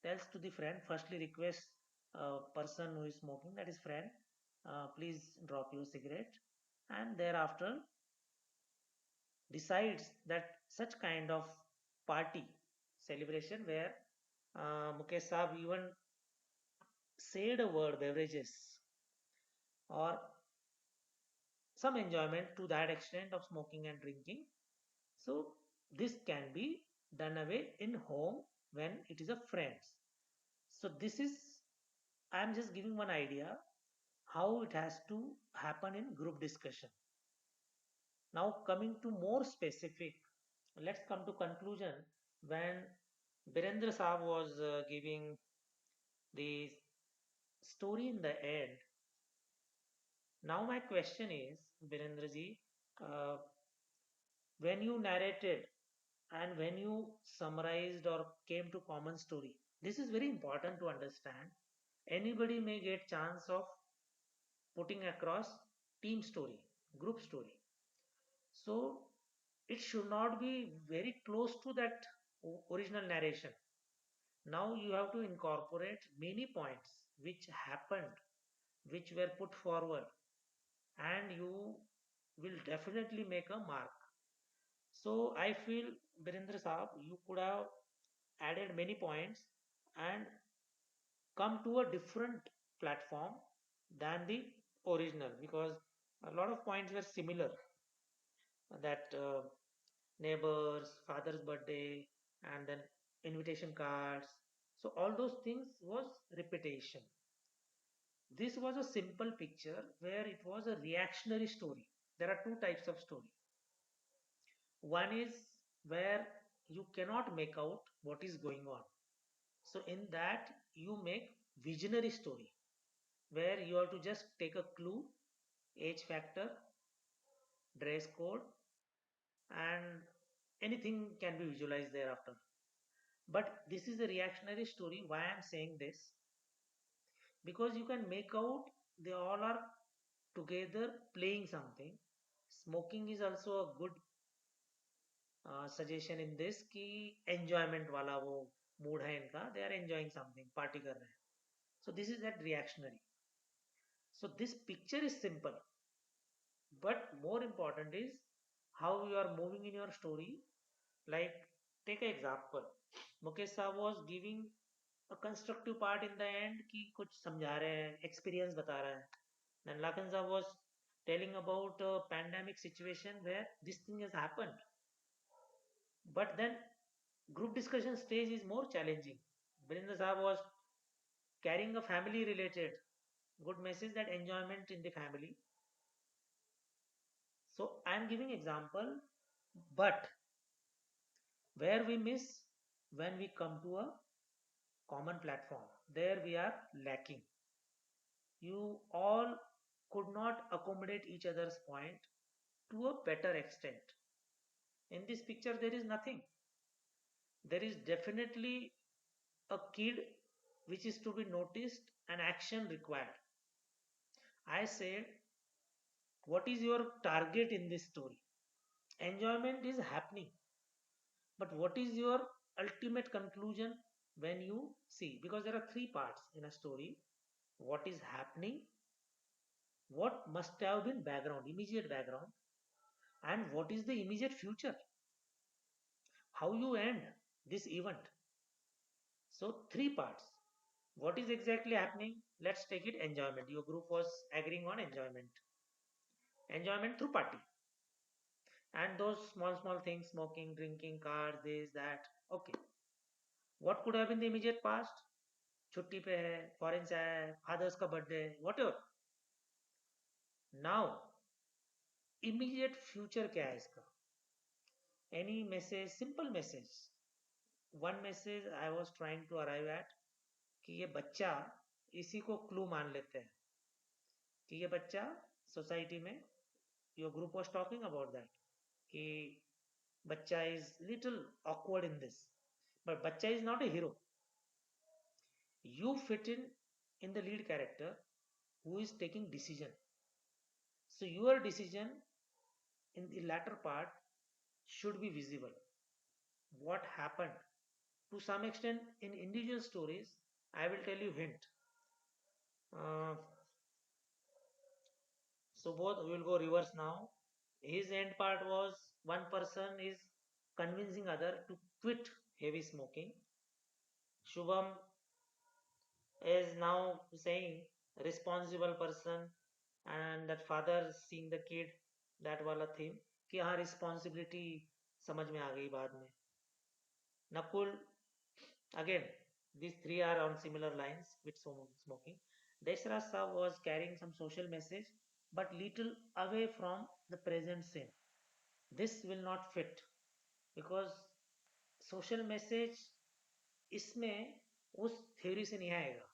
tells to the friend, firstly requests a person who is smoking, that is friend, please drop your cigarette, and thereafter decides that such kind of party celebration where Mukesh Saab even said a word beverages or some enjoyment to that extent of smoking and drinking. So this can be done away in home when it is a friends. So this is, I'm just giving one idea how it has to happen in group discussion. Now coming to more specific, let's come to conclusion. When Birendra Saab was giving the story in the end, now my question is, Birendra ji, uh, when you narrated and when you summarized or came to common story, this is very important to understand. Anybody may get chance of putting across team story, group story. So it should not be very close to that original narration. Now you have to incorporate many points which happened, which were put forward, and you will definitely make a mark. So I feel, Birendra Saab, you could have added many points and come to a different platform than the original, because a lot of points were similar, that neighbors, father's birthday, and then invitation cards. So all those things was repetition. This was a simple picture where it was a reactionary story. There are two types of story. One is where you cannot make out what is going on. So in that you make visionary story where you have to just take a clue, age factor, dress code, and anything can be visualized thereafter. But this is a reactionary story. Why I'm saying this? Because you can make out they all are together playing something. Smoking is also a good suggestion in this कि enjoyment वाला वो mood है इनका, they are enjoying something, party कर रहे हैं. So this is that reactionary. So this picture is simple, but more important is how you are moving in your story. Like, take an example. Mukesh Saab was giving a constructive part in the end कि कुछ समझा रहे हैं, experience बता रहा है. Then Lakan Saab was telling about a pandemic situation where this thing has happened. But then group discussion stage is more challenging. Birendra Saab was carrying a family related good message, that enjoyment in the family. So I am giving example, but where we miss, when we come to a common platform, there we are lacking. You all could not accommodate each other's point to a better extent. In this picture, there is nothing. There is definitely a kid which is to be noticed and action required. I said, what is your target in this story? Enjoyment is happening, but what is your ultimate conclusion when you see? Because there are three parts in a story: what is happening, what must have been background, immediate background, and what is the immediate future, how you end this event. So three parts. What is exactly happening? Let's take it enjoyment. Your group was agreeing on enjoyment. Enjoyment through party. And those small things, smoking, drinking, cards, this, that. Okay. What could have been the immediate past? छुट्टी पे है, foreign से आया है, fathers का birthday, whatever. Now, immediate future क्या है इसका? Any message, simple message. One message I was trying to arrive at कि ये बच्चा, इसी को क्लू मान लेते हैं कि ये बच्चा सोसाइटी में, your group was talking about that कि बच्चा is little awkward in this, but बच्चा is not a hero. You fit in the lead character who is taking decision. So your decision in the latter part should be visible. What happened? To some extent, in individual stories, I will tell you hint. So both we will go reverse now. His end part was one person is convincing other to quit heavy smoking. Shubham is now saying responsible person, and that father seeing the kid, that wala theme कि हाँ responsibility समझ में आ गई बाद में. Nakul, again, these three are on similar lines with smoking. Deshra Saab was carrying some social message, but little away from the present scene. This will not fit because social message इसमें उस theory से नहीं आएगा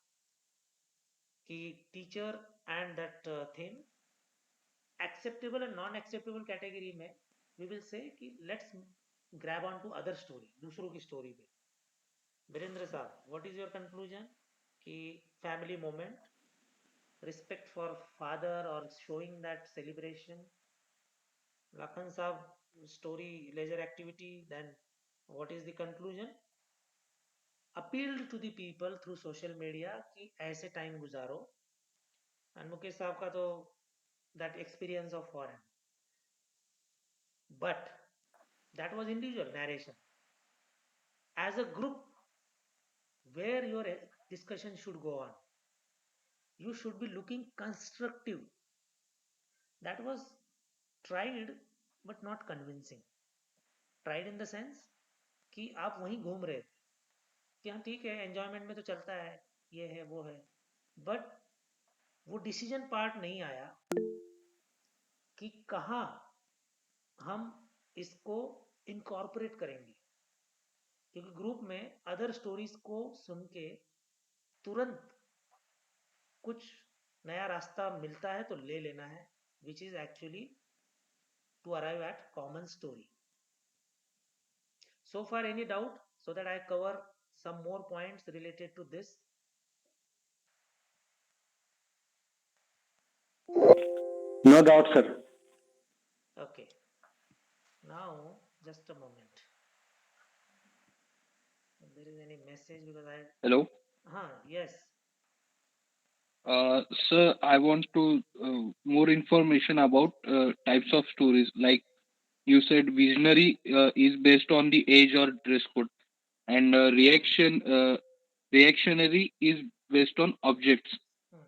कि teacher and that theme acceptable and non-acceptable category में we will say कि let's grab on to other story, दूसरों की story पे. वीरेंद्र साहब, what is your conclusion? कि family moment, respect for father or showing that celebration. Lakhan साहब, story, leisure activity, then what is the conclusion? Appealed to the people through social media कि ऐसे time गुजारो. And Mukesh साहब का तो that experience of foreign. But that was individual narration. As a group, where your discussion should go on, you should be looking constructive. That was tried but not convincing. Tried in the sense कि आप वहीं घूम रहे थे कि हाँ ठीक है, एंजॉयमेंट में तो चलता है, ये है वो है, बट वो डिसीजन पार्ट नहीं आया कि कहाँ हम इसको इनकॉर्पोरेट करेंगे, क्योंकि ग्रुप में अदर स्टोरीज को सुन के तुरंत कुछ नया रास्ता मिलता है तो ले लेना है, which is actually to arrive at common story. So far, any doubt so that I cover some more points related to this? No doubt, sir. Okay. Now, just a moment. If there is any message because I. Hello. Yes. Sir, I want to more information about types of stories. Like you said, visionary is based on the age or dress code, and reactionary is based on objects. Hmm.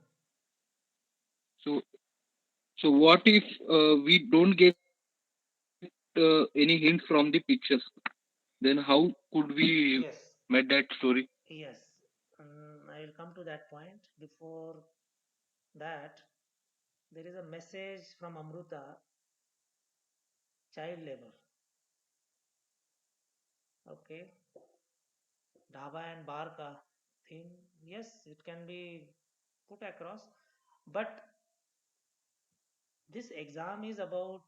So, so what if we don't get any hint from the pictures? Then how could we Yes. make that story? Yes. I will come to that point. Before that, there is a message from Amruta, child labor. Okay. Dhaba and bar ka theme. Yes, it can be put across. But this exam is about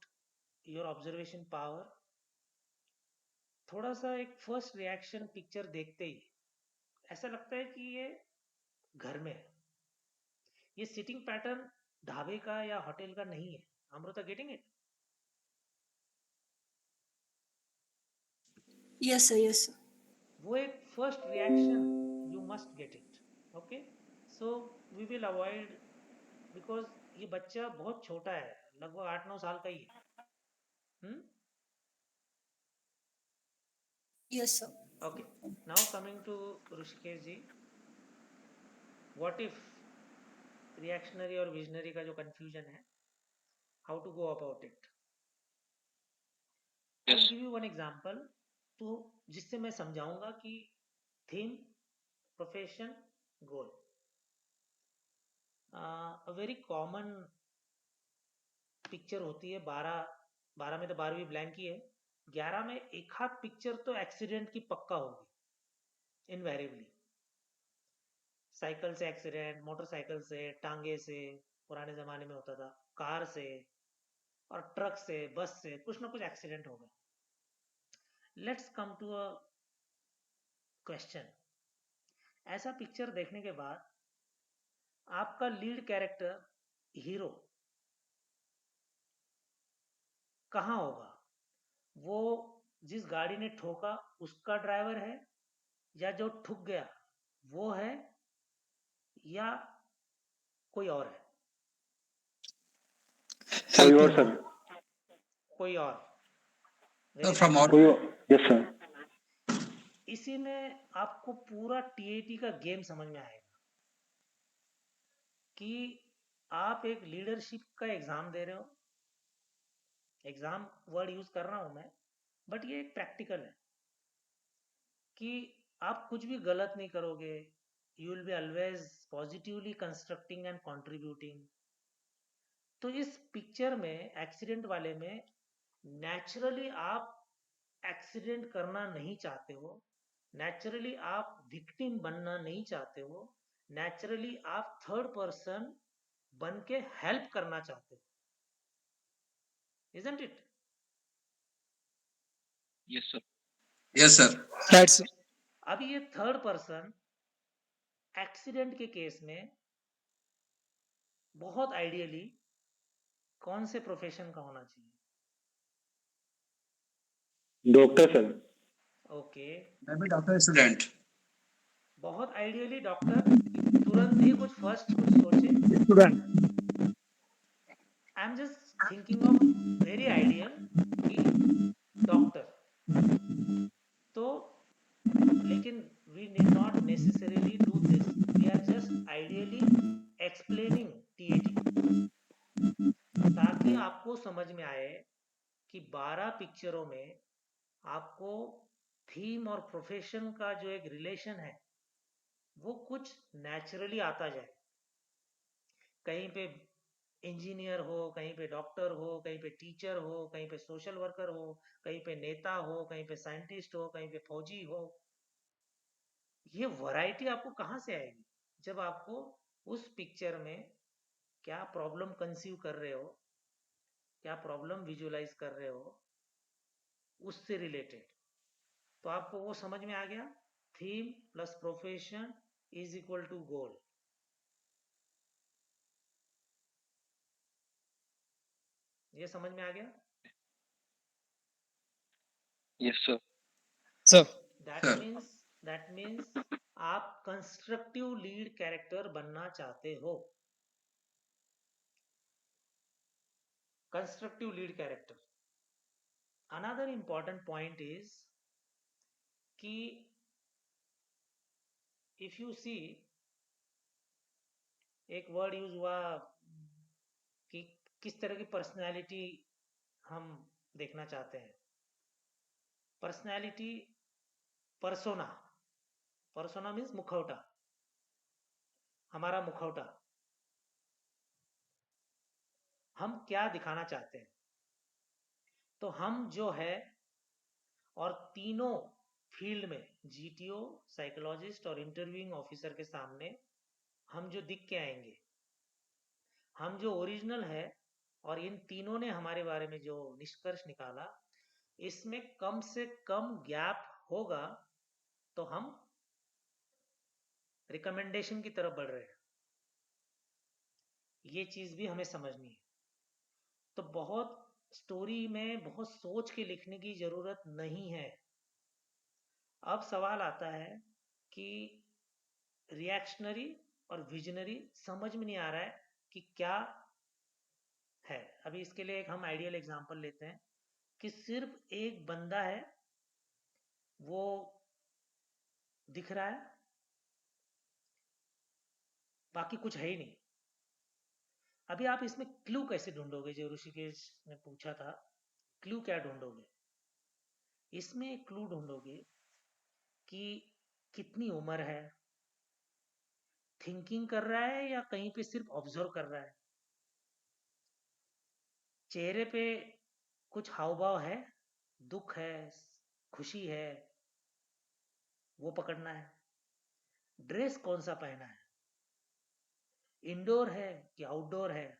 your observation power. थोड़ा सा एक first reaction picture देखते ही ऐसा लगता है कि ये घर में है, ये सिटिंग पैटर्न ढाबे का या होटल का नहीं है. Amrita getting it? Yes, sir. Yes, sir. वो एक first reaction you must get it. Okay, so we will avoid because ये बच्चा बहुत छोटा है, लगभग 8-9 साल का ही है. Yes, sir. Okay, now coming to Rishikesh ji. What if reactionary और विजनरी का जो कंफ्यूजन है, how to go about it. I will Yes. Give you one example, तो जिससे मैं समझाऊंगा कि theme, profession, goal. A very common picture होती है, 12 में तो 12वीं ब्लैंक ही है, 11 में एक हाथ पिक्चर तो एक्सीडेंट की पक्का होगी इनवेरिएबली। साइकिल से एक्सीडेंट, मोटरसाइकिल से, टांगे से, पुराने जमाने में होता था, कार से, और ट्रक से, बस से, कुछ ना कुछ एक्सीडेंट होगा। Let's come to a question. ऐसा पिक्चर देखने के बाद आपका लीड कैरेक्टर, हीरो, कहाँ होगा? वो जिस गाड़ी ने ठोका उसका ड्राइवर है, या जो ठुक गया वो है, या कोई और है? कोई और सर, कोई और। Very From nice. our कोई और, यस सर। इसी में आपको पूरा टीएटी का गेम समझ में आएगा कि आप एक लीडरशिप का एग्जाम दे रहे हो। एग्जाम वर्ड यूज कर रहा हूं मैं, बट ये एक प्रैक्टिकल है कि आप कुछ भी गलत नहीं करोगे। You will be always positively constructing and contributing. तो इस पिक्चर में, एक्सीडेंट वाले में, नेचुरली आप एक्सीडेंट करना नहीं चाहते हो, नेचुरली आप विक्टिम बनना नहीं चाहते हो, नेचुरली आप थर्ड पर्सन बन के हेल्प करना चाहते हो, isn't it? Yes, sir. yes, sir. Right, sir. अब ये थर्ड पर्सन एक्सीडेंट के केस में बहुत आइडियली कौन से प्रोफेशन का होना चाहिए? Doctor sir. Okay, Maybe doctor student. बहुत आइडियली डॉक्टर। तुरंत ही कुछ फर्स्ट कुछ सोचे। Student. I am just thinking of very ideal कि डॉक्टर। तो लेकिन we need not necessarily do this, we are just ideally explaining TAT, ताकि आपको समझ में आए कि 12 पिक्चरों में आपको थीम और प्रोफेशन का जो एक रिलेशन है वो कुछ नेचुरली आता जाए। कहीं पे इंजीनियर हो, कहीं पे डॉक्टर हो, कहीं पे टीचर हो, कहीं पे सोशल वर्कर हो, कहीं पे नेता हो, कहीं पे साइंटिस्ट हो, कहीं पे फौजी हो। ये वैरायटी आपको कहाँ से आएगी? जब आपको उस पिक्चर में क्या प्रॉब्लम कंसीव कर रहे हो, क्या प्रॉब्लम विजुअलाइज कर रहे हो, उससे रिलेटेड। तो आपको वो समझ में आ गया, theme plus profession is equal to goal. ये समझ में आ गया? Yes, sir. Sir. That Sir. Means that means आप कंस्ट्रक्टिव लीड कैरेक्टर बनना चाहते हो। Constructive lead character. Another important point is कि इफ यू सी, एक वर्ड यूज हुआ कि किस तरह की पर्सनैलिटी हम देखना चाहते हैं। Personality, persona. परसोना मीन्स मुखौटा, हमारा मुखौटा। हम क्या दिखाना चाहते हैं? तो हम जो है, और तीनों फील्ड में, जीटीओ, साइकोलॉजिस्ट और इंटरव्यूइंग ऑफिसर के सामने हम जो दिख के आएंगे, हम जो ओरिजिनल है, और इन तीनों ने हमारे बारे में जो निष्कर्ष निकाला, इसमें कम से कम गैप होगा तो हम रिकमेंडेशन की तरफ बढ़ रहे हैं। ये चीज भी हमें समझनी है। तो बहुत स्टोरी में बहुत सोच के लिखने की जरूरत नहीं है। अब सवाल आता है कि रिएक्शनरी और विजनरी समझ में नहीं आ रहा है कि क्या है। अभी इसके लिए एक हम आइडियल एग्जांपल लेते हैं कि सिर्फ एक बंदा है, वो दिख रहा है, बाकी कुछ है ही नहीं। अभी आप इसमें क्लू कैसे ढूंढोगे, जो ऋषिकेश ने पूछा था, क्लू क्या ढूंढोगे? इसमें क्लू ढूंढोगे कि कितनी उम्र है, थिंकिंग कर रहा है या कहीं पे सिर्फ ऑब्जर्व कर रहा है, चेहरे पे कुछ हाव भाव है, दुख है, खुशी है, वो पकड़ना है। ड्रेस कौन सा पहना है, इंडोर है कि आउटडोर है,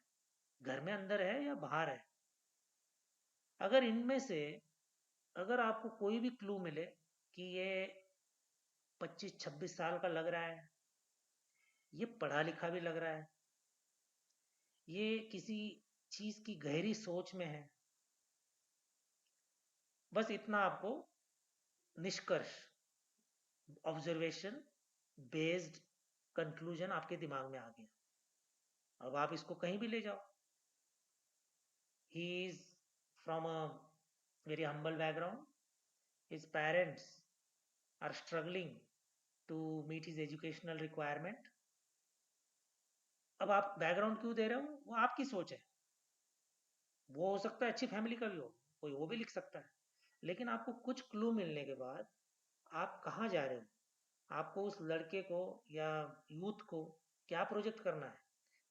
घर में अंदर है या बाहर है। अगर इनमें से अगर आपको कोई भी क्लू मिले कि ये 25-26 साल का लग रहा है, ये पढ़ा लिखा भी लग रहा है, ये किसी चीज की गहरी सोच में है, बस इतना आपको निष्कर्ष, ऑब्जर्वेशन बेस्ड कंक्लूजन आपके दिमाग में आ गया। अब आप इसको कहीं भी ले जाओ। He is from a very humble background, his parents are struggling to meet his educational requirement. अब आप बैकग्राउंड क्यों दे रहे हो, वो आपकी सोच है। वो हो सकता है अच्छी फैमिली का भी हो, कोई वो भी लिख सकता है। लेकिन आपको कुछ क्लू मिलने के बाद आप कहाँ जा रहे हो, आपको उस लड़के को या यूथ को क्या प्रोजेक्ट करना है।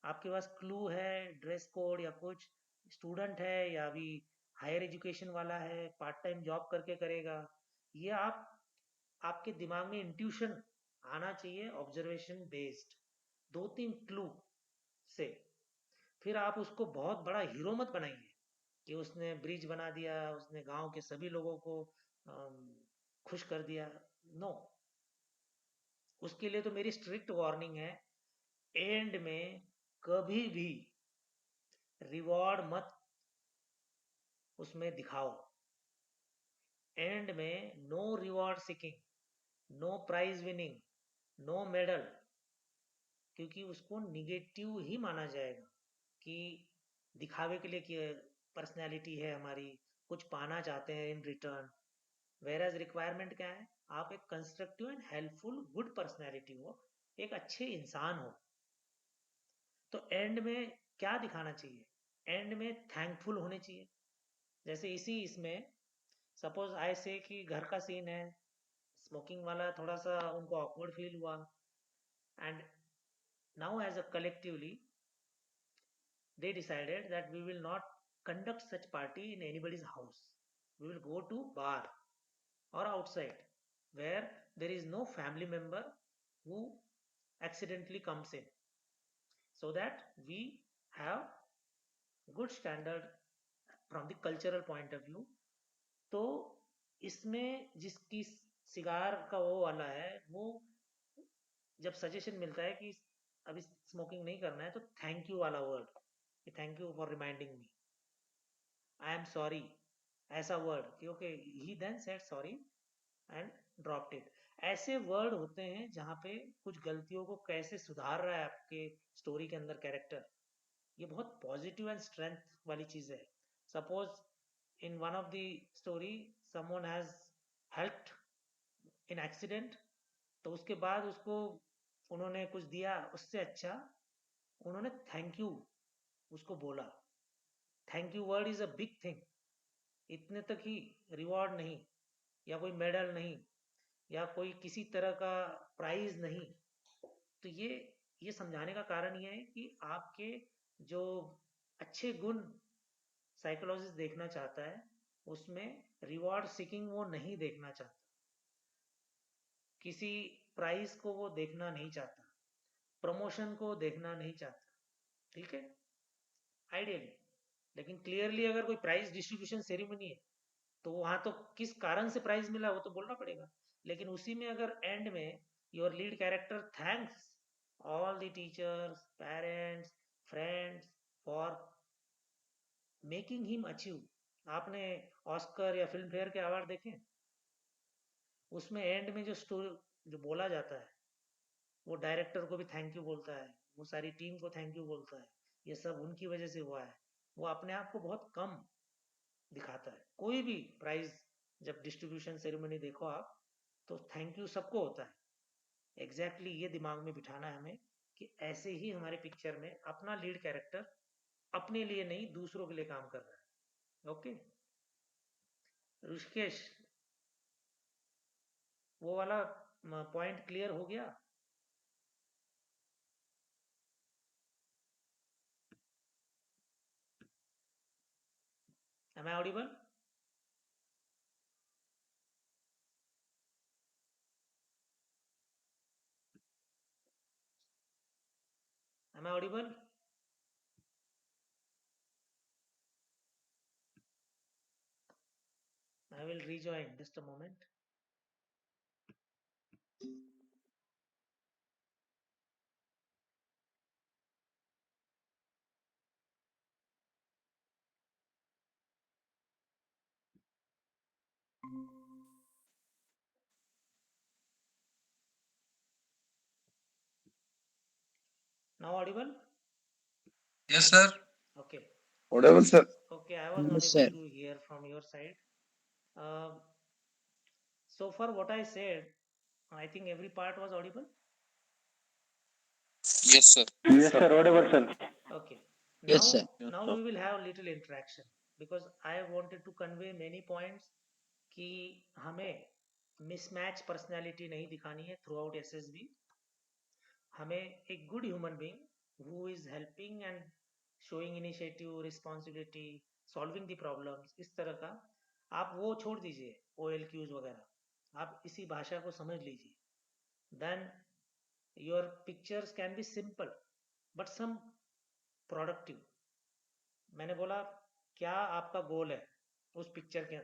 आपके पास क्लू है, ड्रेस कोड या कुछ, स्टूडेंट है या अभी हायर एजुकेशन वाला है, पार्ट टाइम जॉब करके करेगा, ये आप आपके दिमाग में इंट्यूशन आना चाहिए, ऑब्जर्वेशन बेस्ड। 2-3 क्लू से फिर आप उसको बहुत बड़ा हीरो मत बनाइए कि उसने ब्रिज बना दिया, उसने गांव के सभी लोगों को खुश कर दिया। नो, उसके लिए तो मेरी स्ट्रिक्ट वार्निंग है, एंड में कभी भी रिवॉर्ड मत उसमें दिखाओ। एंड में no reward seeking, no prize winning, no medal, क्योंकि उसको निगेटिव ही माना जाएगा कि दिखावे के लिए कि पर्सनैलिटी है हमारी, कुछ पाना चाहते हैं in return. Whereas requirement क्या है, आप एक constructive and helpful good personality हो, एक अच्छे इंसान हो। तो एंड में क्या दिखाना चाहिए, एंड में थैंकफुल होने चाहिए। जैसे इसी इसमें सपोज आए से कि घर का सीन है, स्मोकिंग वाला थोड़ा सा उनको ऑकवर्ड फील हुआ, and now as a collectively they decided that we will not conduct such party in anybody's house. We will go to bar or outside where there is no family member who accidentally comes in, so that we have good standard from the cultural point of view. तो इसमें जिसकी cigar का वो वाला है, वो जब suggestion मिलता है कि अभी स्मोकिंग नहीं करना है, तो थैंक यू वाला word, thank you for reminding me, I am sorry, ऐसा वर्ड कि okay he then said sorry and dropped it. ऐसे वर्ड होते हैं जहाँ पे कुछ गलतियों को कैसे सुधार रहा है आपके स्टोरी के अंदर कैरेक्टर। ये बहुत पॉजिटिव एंड स्ट्रेंथ वाली चीज है। Suppose in one of the story someone has helped in accident, तो उसके बाद उसको उन्होंने कुछ दिया, उससे अच्छा उन्होंने थैंक यू उसको बोला। Thank you word is a big thing. इतने तक ही, रिवॉर्ड नहीं, या कोई मेडल नहीं, या कोई किसी तरह का प्राइज नहीं। तो ये समझाने का कारण ये है कि आपके जो अच्छे गुण साइकोलॉजिस्ट देखना चाहता है, उसमें रिवॉर्ड सीकिंग वो नहीं देखना चाहता, किसी प्राइज को वो देखना नहीं चाहता, प्रमोशन को देखना नहीं चाहता। ठीक है, आइडियली। लेकिन क्लियरली अगर कोई प्राइज डिस्ट्रीब्यूशन सेरेमनी है, तो वहां तो किस कारण से प्राइज मिला वो तो बोलना पड़ेगा। लेकिन उसी में अगर एंड में your lead character thanks all the teachers, parents, friends for making him achieve. आपने ऑस्कर या फिल्म फेयर के अवार्ड देखे, उसमें एंड में जो स्टोरी जो बोला जाता है, वो डायरेक्टर को भी थैंक यू बोलता है, वो सारी टीम को थैंक यू बोलता है, ये सब उनकी वजह से हुआ है। वो अपने आप को बहुत कम दिखाता है। कोई भी प्राइज जब डिस्ट्रीब्यूशन सेरेमनी देखो आप, तो थैंक यू सबको होता है। एग्जैक्टली ये दिमाग में बिठाना है हमें कि ऐसे ही हमारे पिक्चर में अपना लीड कैरेक्टर अपने लिए नहीं दूसरों के लिए काम कर रहा है। ओके ऋषिकेश, वो वाला पॉइंट क्लियर हो गया? Am I audible? Am I audible? I will rejoin just a moment. Now audible? Yes, sir. Okay. Audible, sir. Okay, I was not Yes, able sir. to hear from your side. Uh, so far, what I said, I think every part was audible. Yes, sir. Yes, Yes, sir. sir. Audible, sir. Okay. Yes, Now, sir. now we will have little interaction because I wanted to convey many points कि हमें mismatch personality नहीं दिखानी है throughout SSB. हमें एक good human being who is helping and showing initiative, responsibility, solving the problems, इस तरह का आप वो छोड़ दीजिए OLQs वगैरह, आप इसी भाषा को समझ लीजिए. Then your pictures can be simple but some productive. मैंने बोला क्या आपका गोल है उस पिक्चर के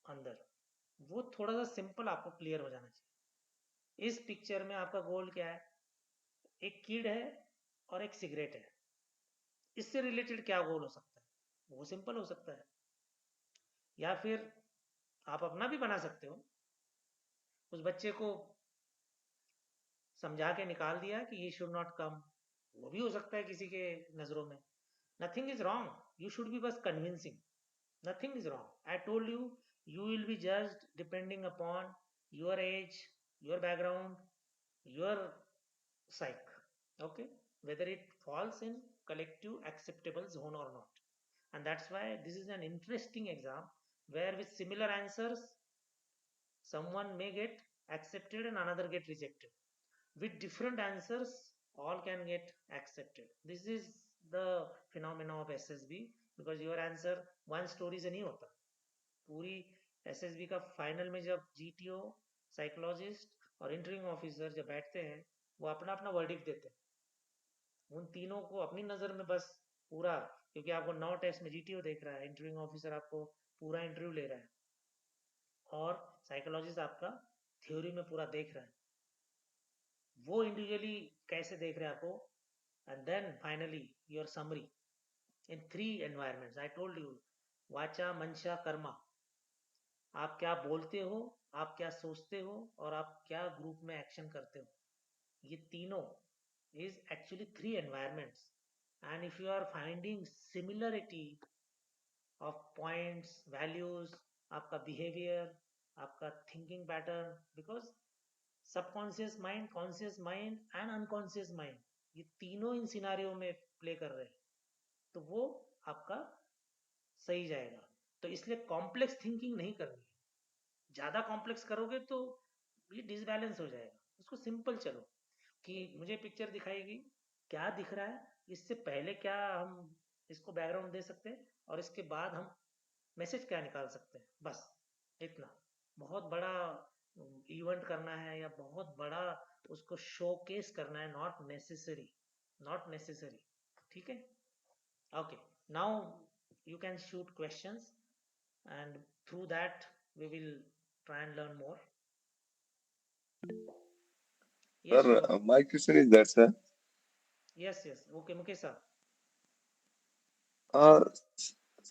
अंदर, वो थोड़ा सा सिंपल आपको क्लियर हो जाना चाहिए. इस पिक्चर में आपका गोल क्या है? एक किड है और एक सिगरेट है, इससे रिलेटेड क्या गोल हो सकता है? वो सिंपल हो सकता है. या फिर आप अपना भी बना सकते हो. उस बच्चे को समझा के निकाल दिया कि ही शुड नॉट कम, वो भी हो सकता है किसी के नज़रों में. Nothing is wrong, you should be बस convincing. Nothing is wrong. I told you, you will be judged depending upon your age, your background, your psyche. Okay? Whether it falls in collective acceptable zone or not. And that's why this is an interesting exam where with similar answers, someone may get accepted and another get rejected. With different answers, all can get accepted. This is the phenomena of SSB because your answer one story से नहीं होता. पूरी SSB का final में जब GTO, psychologist और interviewing officer जब बैठते हैं, वो अपना अपना वर्डिक्ट देते हैं. उन तीनों को अपनी नज़र में बस पूरा, क्योंकि आपको 9 टेस्ट में जीटीओ देख रहा है, इंटरव्यूइंग ऑफिसर आपको पूरा इंटरव्यू ले रहा है और साइकोलॉजिस्ट आपका थ्योरी में पूरा देख रहा है. वो इंडिविजुअली कैसे देख रहे हैं आपको, and then finally your summary in 3 environments. I told you, वाचा, मंशा, कर्मा. आप क्या बोलते हो, आप क्या सोचते हो और आप क्या ग्रुप में एक्शन करते हो, ये तीनों is actually 3 environments. And if you are finding similarity of points, values, आपका behavior, आपका thinking pattern, because subconscious mind, conscious mind and unconscious mind, ये तीनों इन सिनारियों में प्ले कर रहे हैं, तो वो आपका सही जाएगा. तो इसलिए कॉम्प्लेक्स थिंकिंग नहीं करनी है. ज़्यादा कॉम्प्लेक्स करोगे तो ये डिसबैलेंस हो जाएगा. उसको सिंपल चलो कि मुझे पिक्चर दिखाएगी, क्या दिख रहा है, इससे पहले क्या हम इसको बैकग्राउंड दे सकते हैं और इसके बाद हम मैसेज क्या निकाल सकते हैं, बस इतना. बहुत बड़ा इवेंट करना है या बहुत बड़ा उसको शोकेस करना है, नॉट नेसेसरी, नॉट नेसेसरी. ठीक है? Okay, now you can shoot questions and through that we will try and learn more. Yes, Sir, Shubham. my question is that, sir. Yes, okay, Mukesh sir. Uh,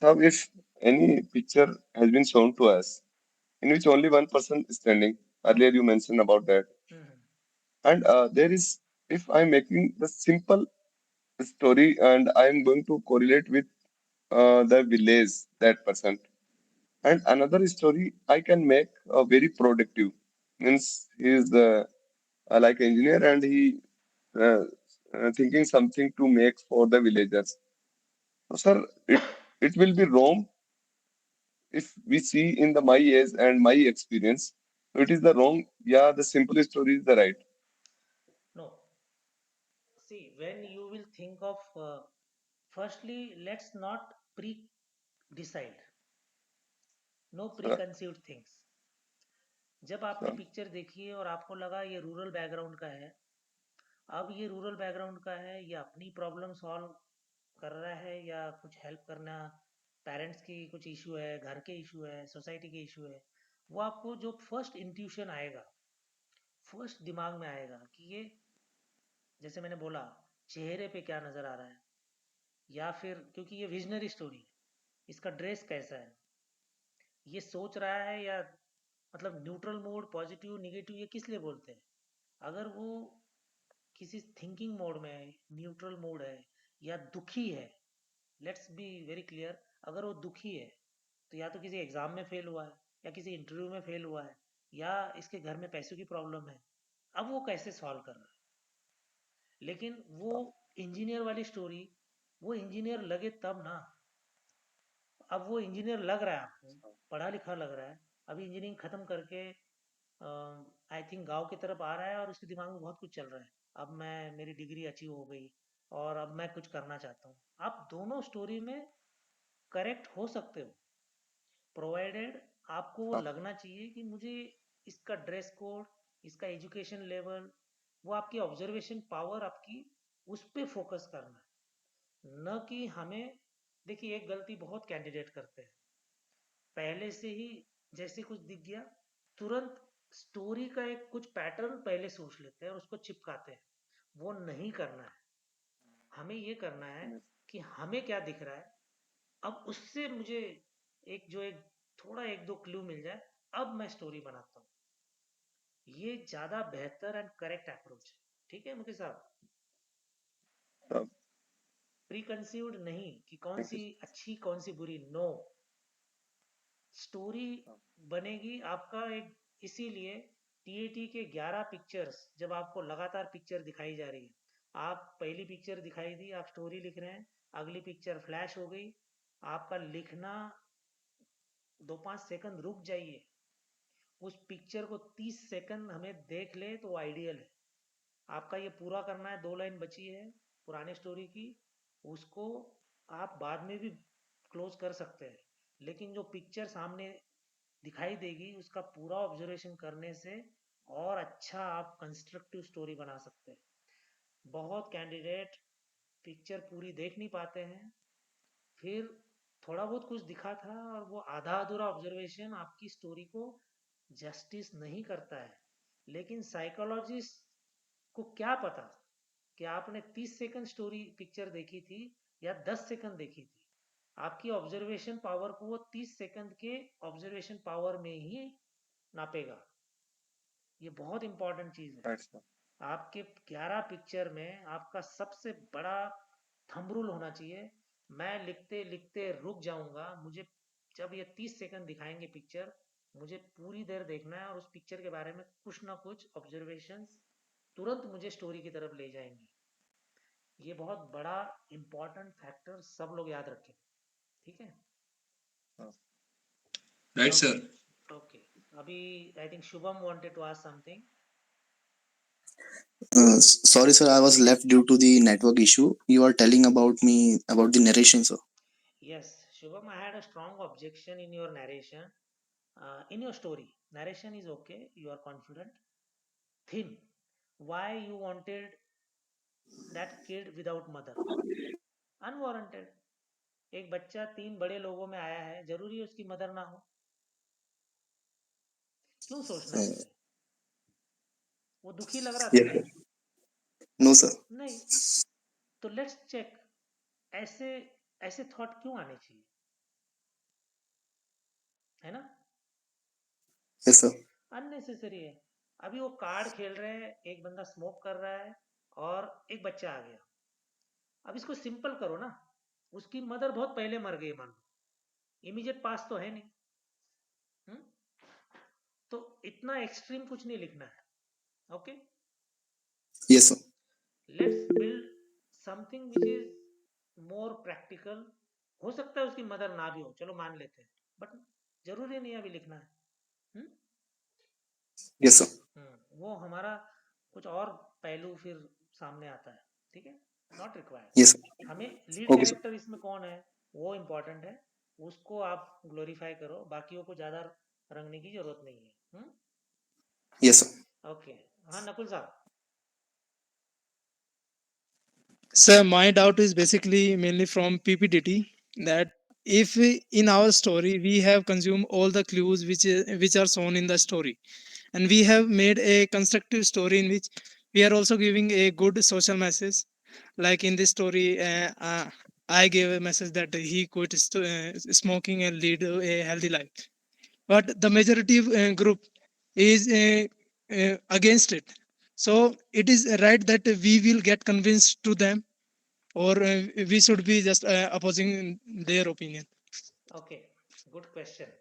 sir, if any picture has been shown to us in which only one person is standing, earlier you mentioned about that, Mhm. and there is, if I'm making the simple story and I'm going to correlate with the village, that person, and another story I can make very productive, means he is the like engineer and he uh, thinking something to make for the villagers. So, sir, it will be wrong if we see in the my age and my experience. So it is the wrong. Yeah, the simple story is the right. No. See, when you will think of, firstly, let's not pre-decide. No Sir, preconceived things. जब आपने sir, picture देखी है और आपको लगा ये rural background का है, अब ये रूरल बैकग्राउंड का है, ये अपनी प्रॉब्लम सॉल्व कर रहा है या कुछ हेल्प करना, पेरेंट्स की कुछ इशू है, घर के इशू है, सोसाइटी के इशू है, वो आपको जो फर्स्ट इंट्यूशन आएगा, फर्स्ट दिमाग में आएगा कि ये, जैसे मैंने बोला, चेहरे पे क्या नज़र आ रहा है, या फिर क्योंकि ये विजनरी स्टोरी है, इसका ड्रेस कैसा है, ये सोच रहा है या, मतलब न्यूट्रल मोड, पॉजिटिव, निगेटिव, ये किस लिए बोलते हैं? अगर वो किसी थिंकिंग मोड में है, न्यूट्रल मोड है, या दुखी है, लेट्स बी वेरी क्लियर, अगर वो दुखी है तो या तो किसी एग्जाम में फेल हुआ है, या किसी इंटरव्यू में फेल हुआ है, या इसके घर में पैसों की प्रॉब्लम है, अब वो कैसे सॉल्व कर रहा है? लेकिन वो इंजीनियर वाली स्टोरी, वो इंजीनियर लगे तब ना। अब वो इंजीनियर लग रहा है आपको, पढ़ा लिखा लग रहा है, अभी इंजीनियरिंग खत्म करके आई थिंक गांव की तरफ आ रहा है और उसके दिमाग में बहुत कुछ चल रहा है, अब मैं, मेरी डिग्री अचीव हो गई और अब मैं कुछ करना चाहता हूँ। आप दोनों स्टोरी में करेक्ट हो सकते हो, प्रोवाइडेड आपको वो लगना चाहिए कि मुझे इसका ड्रेस कोड, इसका एजुकेशन लेवल, वो आपकी ऑब्जर्वेशन पावर, आपकी उस पे फोकस करना है, न कि हमें। देखिए, एक गलती बहुत कैंडिडेट करते हैं, पहले से ही जैसे कुछ दिख गया, तुरंत स्टोरी का एक कुछ पैटर्न पहले सोच लेते हैं और उसको चिपकाते हैं। वो नहीं करना है, हमें ये करना है कि हमें क्या दिख रहा है, अब उससे मुझे एक थोड़ा एक दो क्लू मिल जाए, अब मैं स्टोरी बनाता हूँ। ये ज्यादा बेहतर एंड करेक्ट अप्रोच है। ठीक है मुकेश साहब? sir, प्री कंसीव्ड नहीं कि कौन thank सी you. अच्छी कौन सी बुरी, नो। स्टोरी बनेगी आपका एक, इसीलिए टीएटी के 11 पिक्चर्स, जब आपको लगातार पिक्चर दिखाई जा रही है, आप पहली पिक्चर दिखाई दी, आप स्टोरी लिख रहे हैं, अगली पिक्चर फ्लैश हो गई, आपका लिखना 2-5 सेकंड रुक जाइए, उस पिक्चर को 30 सेकंड हमें देख ले तो आइडियल है। आपका ये पूरा करना है, 2 लाइन बची है पुराने स्टोरी की, उसको आप बाद में भी क्लोज कर सकते हैं, लेकिन जो पिक्चर सामने दिखाई देगी उसका पूरा ऑब्जर्वेशन करने से और अच्छा आप कंस्ट्रक्टिव स्टोरी बना सकते हैं। बहुत कैंडिडेट पिक्चर पूरी देख नहीं पाते हैं, फिर थोड़ा बहुत कुछ दिखा था और वो आधा अधूरा ऑब्जर्वेशन आपकी स्टोरी को जस्टिस नहीं करता है। लेकिन साइकोलॉजिस्ट को क्या पता कि आपने 30 सेकंड स्टोरी पिक्चर देखी थी या 10 सेकंड देखी थी, आपकी ऑब्जर्वेशन पावर को वो 30 सेकंड के ऑब्जर्वेशन पावर में ही नापेगा। ये बहुत इंपॉर्टेंट चीज है। Right, sir. आपके 11 पिक्चर में आपका सबसे बड़ा थंब रूल होना चाहिए, मैं लिखते लिखते रुक जाऊंगा, मुझे जब ये 30 सेकंड दिखाएंगे पिक्चर, मुझे पूरी देर देखना है और उस पिक्चर के बारे में कुछ ना कुछ ऑब्जर्वेशंस तुरंत मुझे स्टोरी की तरफ ले जाएंगी। ये बहुत बड़ा इंपॉर्टेंट फैक्टर, सब लोग याद रखें। ठीक है? Right, sir. ओके, अभी I think Shubham wanted to ask something. Sorry, sir, I was left due to the network issue. You are telling about me about the narration, sir. Yes, Shubham, I had a strong objection in your narration. In your story, narration is okay, you are confident. Thin, why you wanted that kid without mother? Unwarranted. एक बच्चा 3 बड़े लोगों में आया है, जरूरी है उसकी मदर ना हो? क्यों सोचना है Uh, ऐसे? वो दुखी लग रहा था yes, क्या? sir. No, sir. नहीं। तो लेट्स चेक, ऐसे ऐसे थॉट क्यों आने चाहिए, है ना? Yes, sir. अननेसेसरी है। अभी वो कार्ड खेल रहे हैं, एक बंदा स्मोक कर रहा है और एक बच्चा आ गया। अब इसको सिंपल करो ना, उसकी मदर बहुत पहले मर गई, मान लो, इमीडिएट पास तो है नहीं। हुँ? तो इतना एक्सट्रीम कुछ नहीं लिखना है। Okay, Yes, sir. Let's build something which is more practical. हो सकता है उसकी मदर ना भी हो, चलो मान लेते हैं, बट जरूरी नहीं अभी लिखना है। Yes, sir. वो हमारा कुछ और पहलू फिर सामने आता है, ठीक है, नॉट रिक्वायर्ड। Yes, sir. हमें लीड Okay, sir. कैरेक्टर इसमें कौन है वो इम्पोर्टेंट है, उसको आप ग्लोरीफाई करो, बाकियों को ज्यादा रंगने की जरूरत नहीं है। Yes, sir. ओके, हाँ नकुल साहब। So my doubt is basically mainly from PPDT that if in our story we have consumed all the clues which are shown in the story, and we have made a constructive story in which we are also giving a good social message, like in this story, I gave a message that he quit smoking and lead a healthy life, but the majority group is against it. So it is right that we will get convinced to them, or we should be just opposing their opinion. Okay, good question.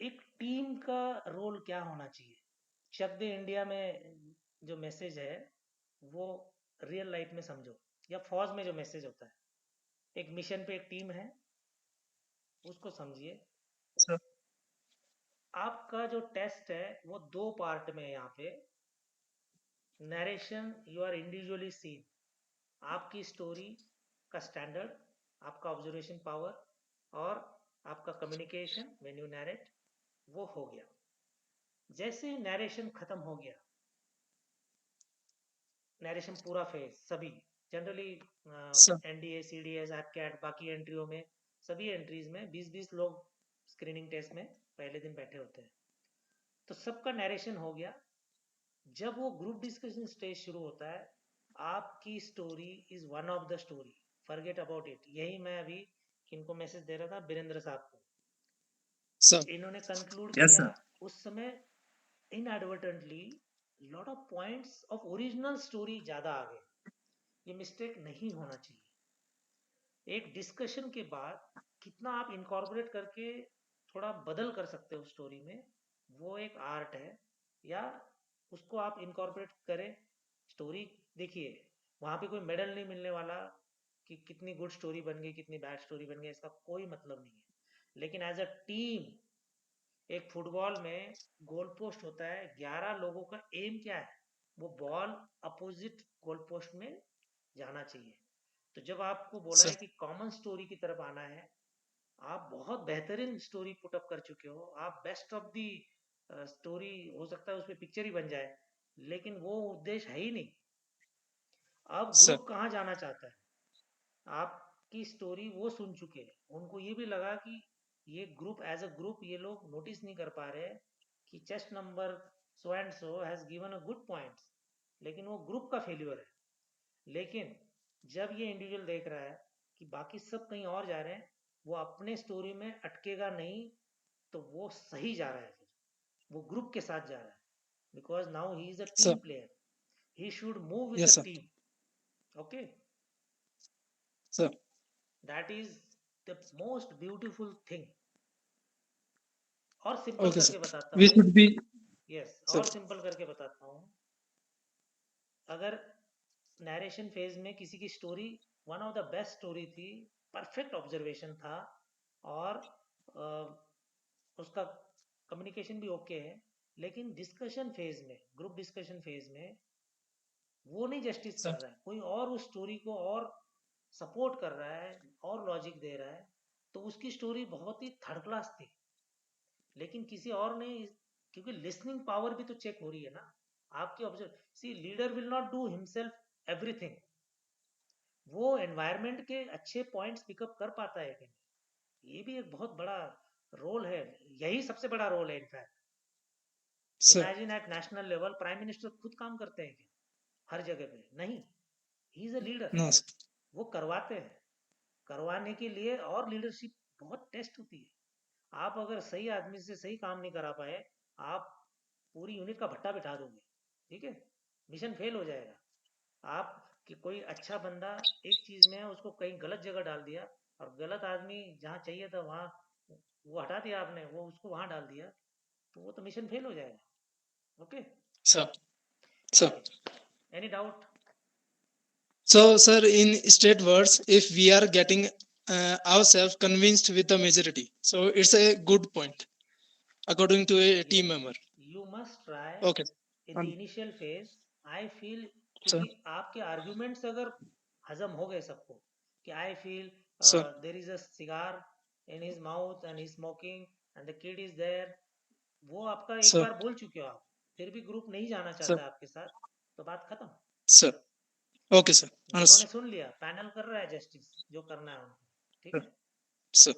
एक team का role क्या होना चाहिए? चक दे India में जो message है वो real life में समझो, या फौज में जो मैसेज होता है, एक मिशन पे एक टीम है, उसको समझिए। So, आपका जो टेस्ट है वो दो पार्ट में है यहाँ पे। Narration, you are individually seen, आपकी स्टोरी का स्टैंडर्ड, आपका ऑब्जर्वेशन पावर और आपका कम्युनिकेशन व्हेन यू नैरेट, वो हो गया। जैसे नरेशन खत्म हो गया, नरेशन पूरा फेज सभी जनरली so, एनडीए सीडीएस एपकैट बाकी एंट्रियों में, सभी एंट्रीज में 20-20 लोग स्क्रीनिंग टेस्ट में पहले दिन बैठे होते हैं, तो सबका नरेशन हो गया। जब वो ग्रुप डिस्कशन स्टेज शुरू होता है, आपकी story is one of the story, forget about it. यही मैं अभी किनको मैसेज दे रहा था, बीरेंद्र साहब को, so, इन्होंने कंक्लूड Yes, किया sir. उस समय inadvertently lot of points of original story ज्यादा आ गए। ये मिस्टेक नहीं होना चाहिए। एक डिस्कशन के बाद कितना आप इनकॉर्पोरेट करके थोड़ा बदल कर सकते हो स्टोरी में, वो एक आर्ट है, या उसको आप इनकॉर्पोरेट करें स्टोरी। देखिए, वहां पे कोई मेडल नहीं मिलने वाला कि कितनी गुड स्टोरी बन गई कितनी बैड स्टोरी बन गई, इसका कोई मतलब नहीं है। लेकिन एज अ टीम, एक फुटबॉल में गोल पोस्ट होता है, 11 लोगों का एम क्या है, वो बॉल अपोजिट गोल पोस्ट में जाना चाहिए। तो जब आपको बोला so, है कि कॉमन स्टोरी की तरफ आना है, आप बहुत बेहतरीन स्टोरी पुटअप कर चुके हो, आप बेस्ट ऑफ दी स्टोरी, हो सकता है उस पर पिक्चर ही बन जाए, लेकिन वो उद्देश्य है ही नहीं। अब so, ग्रुप कहाँ जाना चाहता है? आपकी स्टोरी वो सुन चुके हैं, उनको ये भी लगा कि ये ग्रुप एज अ ग्रुप ये लोग नोटिस नहीं कर पा रहे कि chest number so and so has given a good points, लेकिन वो ग्रुप का फेल्यूर है। लेकिन जब ये इंडिविजुअल देख रहा है कि बाकी सब कहीं और जा रहे हैं, वो अपने स्टोरी में अटकेगा नहीं, तो वो सही जा रहा है, फिर वो ग्रुप के साथ जा रहा है, because now he is a team so, player, he should move with yes, the sir. Team. Okay, So, that is the most beautiful thing. और सिंपल okay, sir. करके बताता We हूँ, should be यस, so, और simple करके बताता हूँ। अगर narration phase में किसी की story one of the best story थी, परफेक्ट ऑब्जर्वेशन था, और उसका कम्युनिकेशन भी ओके है, लेकिन डिस्कशन फेज में, ग्रुप डिस्कशन फेज में वो नहीं जस्टिस कर so, रहा है, कोई और उस स्टोरी को और सपोर्ट कर रहा है और लॉजिक दे रहा है, तो उसकी स्टोरी बहुत ही थर्ड क्लास थी। लेकिन किसी और ने, क्योंकि लिसनिंग पावर भी तो चेक हो रही है ना आपकी। Observe, see, leader will not do himself everything, वो एनवायरनमेंट के अच्छे पॉइंट्स पिकअप कर पाता है कि नहीं, ये भी एक बहुत बड़ा रोल है, यही सबसे बड़ा रोल है in fact. so, imagine at national level prime minister खुद काम करते हैं क्या हर जगह पे? नहीं, he is a leader, no, sir. वो करवाते हैं। करवाने के लिए और लीडरशिप बहुत टेस्ट होती है। आप अगर सही आदमी से सही काम नहीं करा पाए, आप पूरी यूनिट का भट्टा बिठा दोगे, ठीक है, मिशन फेल हो जाएगा। आप कि कोई अच्छा बंदा एक चीज में है, उसको कहीं गलत जगह डाल दिया, और गलत आदमी जहाँ चाहिए था वहाँ वो हटा दिया आपने, वो उसको वहाँ डाल दिया, तो वो तो मिशन फेल हो जाएगा। Okay, So, so, okay, any doubt? So, sir, in straight words, if we are getting ourselves convinced with the majority, so it's a good point according to a team member. You must try Okay. in the initial phase. I feel Sir. क्योंकि आपके arguments अगर हजम हो गए सबको कि I feel Sir. there is a cigar in his mouth and he's smoking and the kid is there, वो आपका एक Sir. बार बोल चुके हो आप, फिर भी ग्रुप नहीं जाना Sir. चाहता आपके साथ, तो बात खत्म. Sir. Okay, sir. उन्होंने Understood. सुन लिया, पैनल कर रहा है जस्टिस जो करना है उनको, ठीक Sir. है. Sir.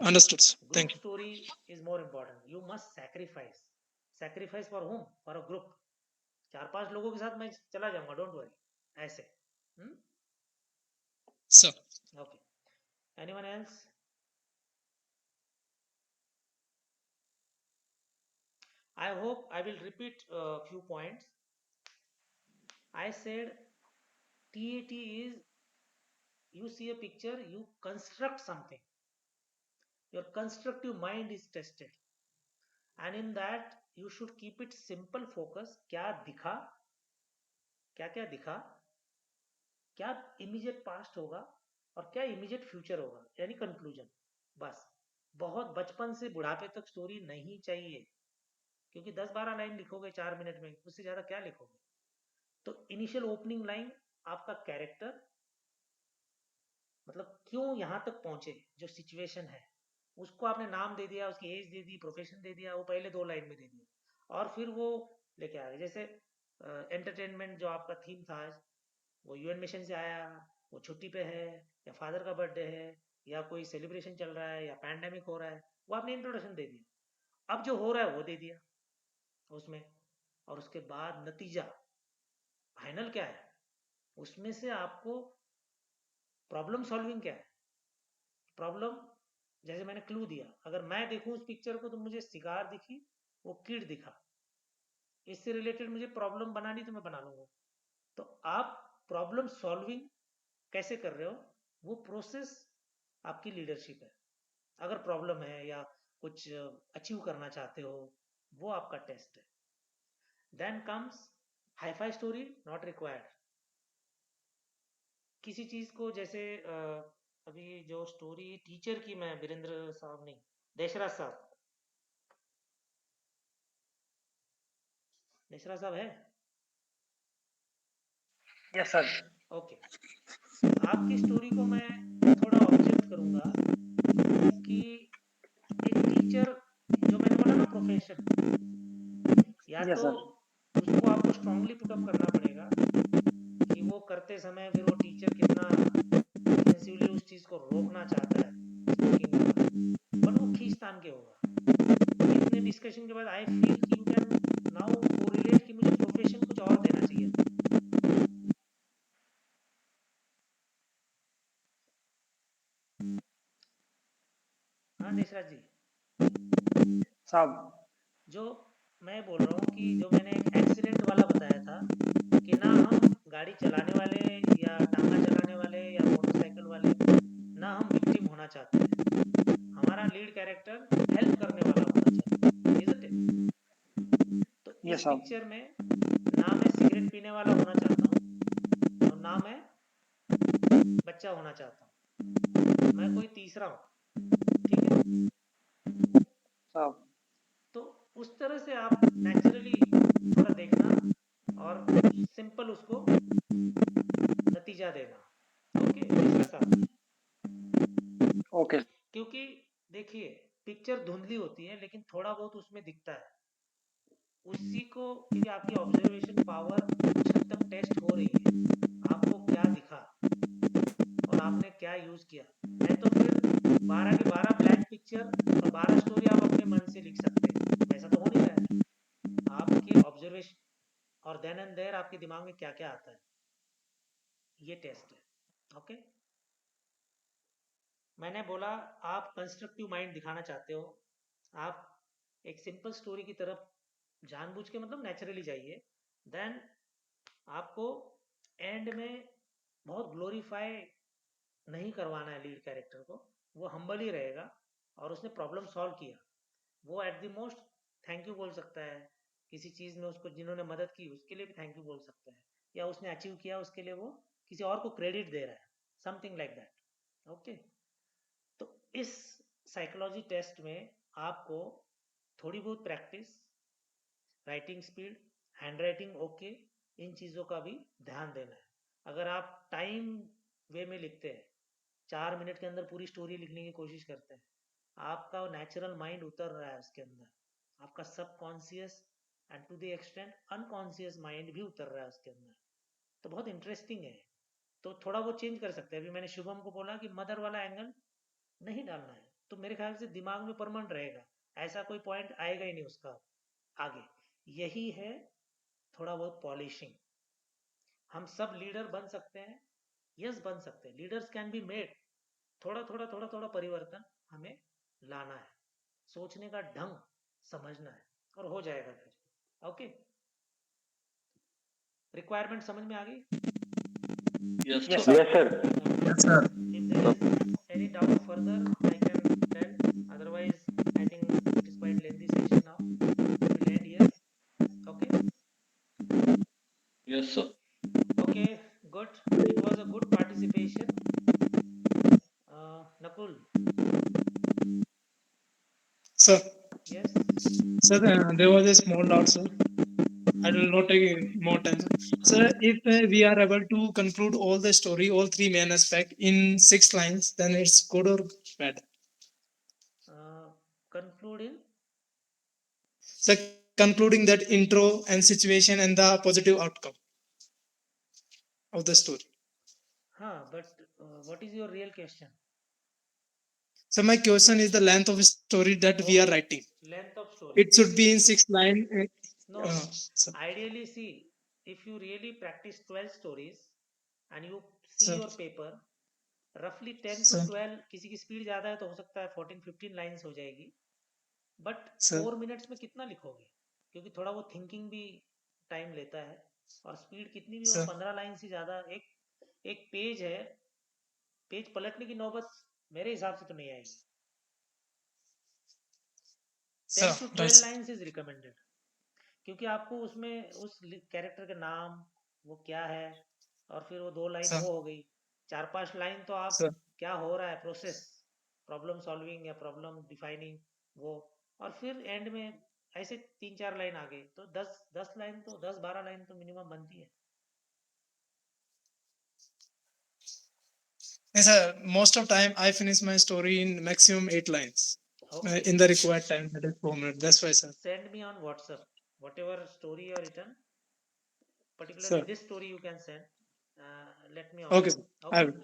Understood, sir. Group Thank you. story is more important. You must sacrifice for whom? For a group. 4-5 लोगों के साथ मैं चला जाऊंगा, डोंट वरी. ऐसे. Sir. Okay. Anyone else? I hope I will repeat a few points. I said TAT is, you see a picture, you construct something. Your constructive mind is tested. And in that, you should keep it simple focus. क्या दिखा, क्या दिखा, क्या immediate past होगा और क्या immediate future होगा, यानी कंक्लूजन. बस. बहुत बचपन से बुढ़ापे तक स्टोरी नहीं चाहिए, क्योंकि 10-12 लाइन लिखोगे 4 मिनट में, उससे ज्यादा क्या लिखोगे. तो इनिशियल ओपनिंग लाइन, आपका कैरेक्टर मतलब क्यों यहां तक पहुंचे, जो सिचुएशन है उसको आपने नाम दे दिया, उसकी एज दे दी, प्रोफेशन दे दिया, वो पहले 2 लाइन में दे दिया, और फिर वो लेके आ गए. जैसे एंटरटेनमेंट जो आपका थीम था आज, वो यूएन मिशन से आया, वो छुट्टी पे है, या फादर का बर्थडे है, या कोई सेलिब्रेशन चल रहा है, या पैंडेमिक हो रहा है, वो आपने इंट्रोडक्शन दे दिया. अब जो हो रहा है वो दे दिया उसमें, और उसके बाद नतीजा फाइनल क्या है, उसमें से आपको प्रॉब्लम सॉल्विंग क्या है. प्रॉब्लम, जैसे मैंने क्लू दिया, अगर मैं देखूं उस पिक्चर को तो मुझे सिगार दिखी, वो किड दिखा, इससे रिलेटेड मुझे प्रॉब्लम बनानी तो मैं बना लूंगा. तो आप प्रॉब्लम सॉल्विंग कैसे कर रहे हो, वो प्रोसेस आपकी लीडरशिप है. अगर प्रॉब्लम है या कुछ अचीव करना चाहते हो, वो आपका टेस्ट है. Then comes hi fi story not required. किसी चीज को जैसे अभी जो स्टोरी टीचर की, मैं वीरेंद्र साहब नहीं, देशराज साहब, देशराज साहब है. Yes sir. ओके. आपकी स्टोरी को मैं थोड़ा ऑब्जेक्ट करूंगा कि एक टीचर, जो मैंने बोला ना प्रोफेशन, या यस तो सर. उसको आपको स्ट्रांगली पुटअप करना पड़ेगा कि वो करते समय फिर वो टीचर कितना इंटेंसिवली उस चीज को रोकना चाहता है स्मोकिंग वाला, बट वो खींचतान के होगा. इतने डिस्कशन के बाद आई फील कि यू कैन नाउ कोरिलेट कि मुझे प्रोफेशन कुछ और देना चाहिए. हाँ देशराज जी साहब. जो मैं बोल रहा हूँ कि जो मैंने एक एक्सीडेंट वाला बताया था, कि ना हम गाड़ी चलाने वाले या टांगा चलाने वाले या मोटरसाइकिल वाले, ना हम विक्टिम होना चाहते हैं. हमारा लीड कैरेक्टर हेल्प करने वाला होना चाहता है, isn't it? तो इस यस साहब. पिक्चर में ना मैं सिगरेट पीने वाला होना चाहता हूँ और ना मैं बच्चा होना चाहता हूँ, मैं कोई तीसरा हूँ. ठीक है. साहब. तो उस तरह से आप नेचुरली थोड़ा देखना और सिंपल उसको नतीजा देना. ओके मिश्रा साहब. ओके. क्योंकि देखिए पिक्चर धुंधली होती है, लेकिन थोड़ा बहुत उसमें दिखता है. उसी को, क्योंकि आपकी ऑब्जर्वेशन पावर कुछ हद तक टेस्ट हो रही है, आपको क्या दिखा और आपने क्या यूज किया. नहीं तो फिर 12 के 12 ब्लैंक पिक्चर और 12 स्टोरी आप अपने मन से लिख सकते हैं, वैसा तो हो नहीं रहा है. आपकी ऑब्जर्वेशन और देन एंड देयर आपके दिमाग में क्या क्या आता है, ये टेस्ट है. ओके. मैंने बोला आप कंस्ट्रक्टिव माइंड दिखाना चाहते हो, आप एक सिंपल स्टोरी की तरफ जानबूझ के, मतलब नेचुरली जाइए. देन आपको एंड में बहुत ग्लोरीफाई नहीं करवाना है लीड कैरेक्टर को, वो हम्बल ही रहेगा और उसने प्रॉब्लम सॉल्व किया, वो at the most thank you बोल सकता है. किसी चीज़ में उसको जिन्होंने मदद की उसके लिए भी थैंक यू बोल सकता है, या उसने अचीव किया उसके लिए वो किसी और को क्रेडिट दे रहा है, समथिंग लाइक दैट। ओके, तो इस साइकोलॉजी टेस्ट में आपको थोड़ी बहुत practice, writing speed, handwriting okay, इन चीज़ों का भी ध्यान देना है। अगर आप टाइम वे में लिखते हैं, 4 मिनट के अंदर पूरी स्टोरी लिखने की कोशिश करते हैं, आपका नेचुरल माइंड उतर रहा है उसके अंदर, आपका subconscious and to the extent unconscious mind भी उतर रहा है उसके अंदर, तो बहुत इंटरेस्टिंग है। तो थोड़ा वो चेंज कर सकते हैं। अभी मैंने शुभम को बोला कि मदर वाला एंगल नहीं डालना है, तो मेरे ख्याल से दिमाग में परमानेंट रहेगा, ऐसा कोई पॉइंट आएगा ही नहीं उसका आगे। यही है थोड़ा बहुत पॉलिशिंग। हम सब लीडर बन सकते हैं, यस बन सकते हैं, लीडर्स कैन बी मेड। थोड़ा थोड़ा थोड़ा थोड़ा परिवर्तन हमें लाना है, सोचने का ढंग समझना है, और हो जाएगा फिर। ओके, रिक्वायरमेंट समझ में आ गई? Yes, Yes, sir. sir. Yes, sir. Yes, sir. If there is any doubt further, I can tell. Otherwise, I think it is quite lengthy session now. We will end here. Okay. Yes, sir. Okay. Good. It was a good participation. Nakul. Sir, Yes. sir, there was a small doubt, sir. I will not take more time. Sir, if we are able to conclude all the story, all three main aspect in 6 lines, then it's good or bad? Conclude in. So concluding that intro and situation and the positive outcome of the story. But what is your real question? So my question is the length of story that we are writing. Length of story. It should be in 6 lines. No. Ideally, see, if you really practice 12 stories and you see Sir. your paper, roughly 10 to Sir. 12, किसी की speed ज़्यादा है तो हो सकता है 14-15 lines हो जाएगी, बट Sir. 4 मिनट्स में कितना लिखोगे? क्योंकि थोड़ा वो थिंकिंग भी टाइम लेता है, और स्पीड कितनी भी हो, Sir. 15 लाइन से ज़्यादा एक पेज है, पेज पलटने की नौबत मेरे हिसाब से तो नहीं आएगी। 10 to 12 लाइन्स इज रिकमेंडेड, क्योंकि आपको उसमें उस कैरेक्टर के नाम, वो क्या है, और फिर वो 2 लाइन वो हो गई, 4-5 लाइन तो आप क्या हो रहा है, प्रोसेस, प्रॉब्लम सॉल्विंग या प्रॉब्लम डिफाइनिंग, वो, और फिर एंड में ऐसे 3-4 लाइन आ गई, तो 10 लाइन तो 10-12 लाइन तो मिनिमम बनती है। Yes, sir. Most of time I finish my story in maximum 8 lines. Okay. In the required time, that is 4 minutes. That's why, sir. Send me on WhatsApp whatever story you are written, particularly Sir. this story you can send. Let me Okay, also. sir. Okay. I will.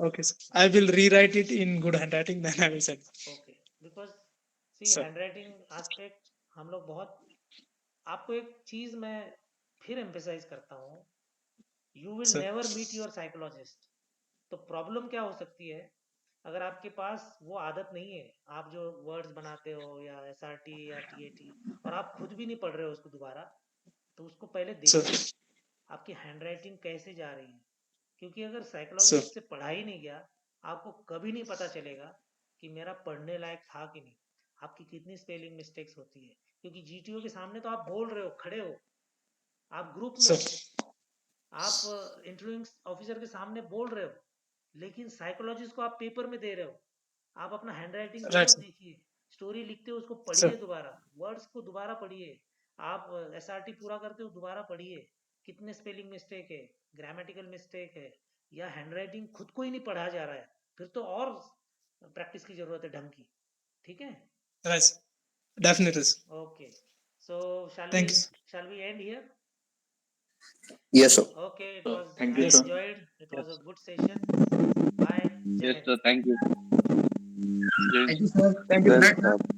Okay, sir. I will rewrite it in good handwriting, then I will send. Okay, because see, handwriting aspect हम लोग बहुत, आपको एक चीज मैं फिर emphasize करता हूँ, you will never meet your psychologist. तो प्रॉब्लम क्या हो सकती है, अगर आपके पास वो आदत नहीं है, आप जो वर्ड्स बनाते हो या SRT या TAT, और आप खुद भी नहीं पढ़ रहे हो उसको दोबारा, तो उसको पहले देखिए आपकी हैंडराइटिंग कैसे जा रही है, क्योंकि अगर साइकोलॉजिस्ट से पढ़ा ही नहीं गया, आपको कभी नहीं पता चलेगा कि मेरा पढ़ने लायक था कि नहीं, आपकी कितनी स्पेलिंग मिस्टेक्स होती है, क्योंकि GTO के सामने तो आप बोल रहे हो, खड़े हो, आप ग्रुप में हो, आप इंटरव्यूइंग ऑफिसर के सामने बोल रहे हो, लेकिन साइकोलॉजिस्ट को आप पेपर में दे रहे हो। आप अपना हैंडराइटिंग जरूर देखिए, स्टोरी लिखते हो उसको पढ़िए, दोबारा वर्ड्स को दोबारा पढ़िए, आप SRT पूरा करते हो दोबारा पढ़िए, कितने स्पेलिंग मिस्टेक है, ग्रामेटिकल मिस्टेक है, या हैंडराइटिंग खुद को ही नहीं पढ़ा जा रहा है, फिर तो और प्रैक्टिस की जरूरत है ढंग की। ठीक है? Right. Definitely. Okay. So shall we end here? Yes, sir. Okay, it was, Thank I you, sir. enjoyed. It was a good session. Bye. Yes, sir. Thank you. Thank you, sir. Thank you.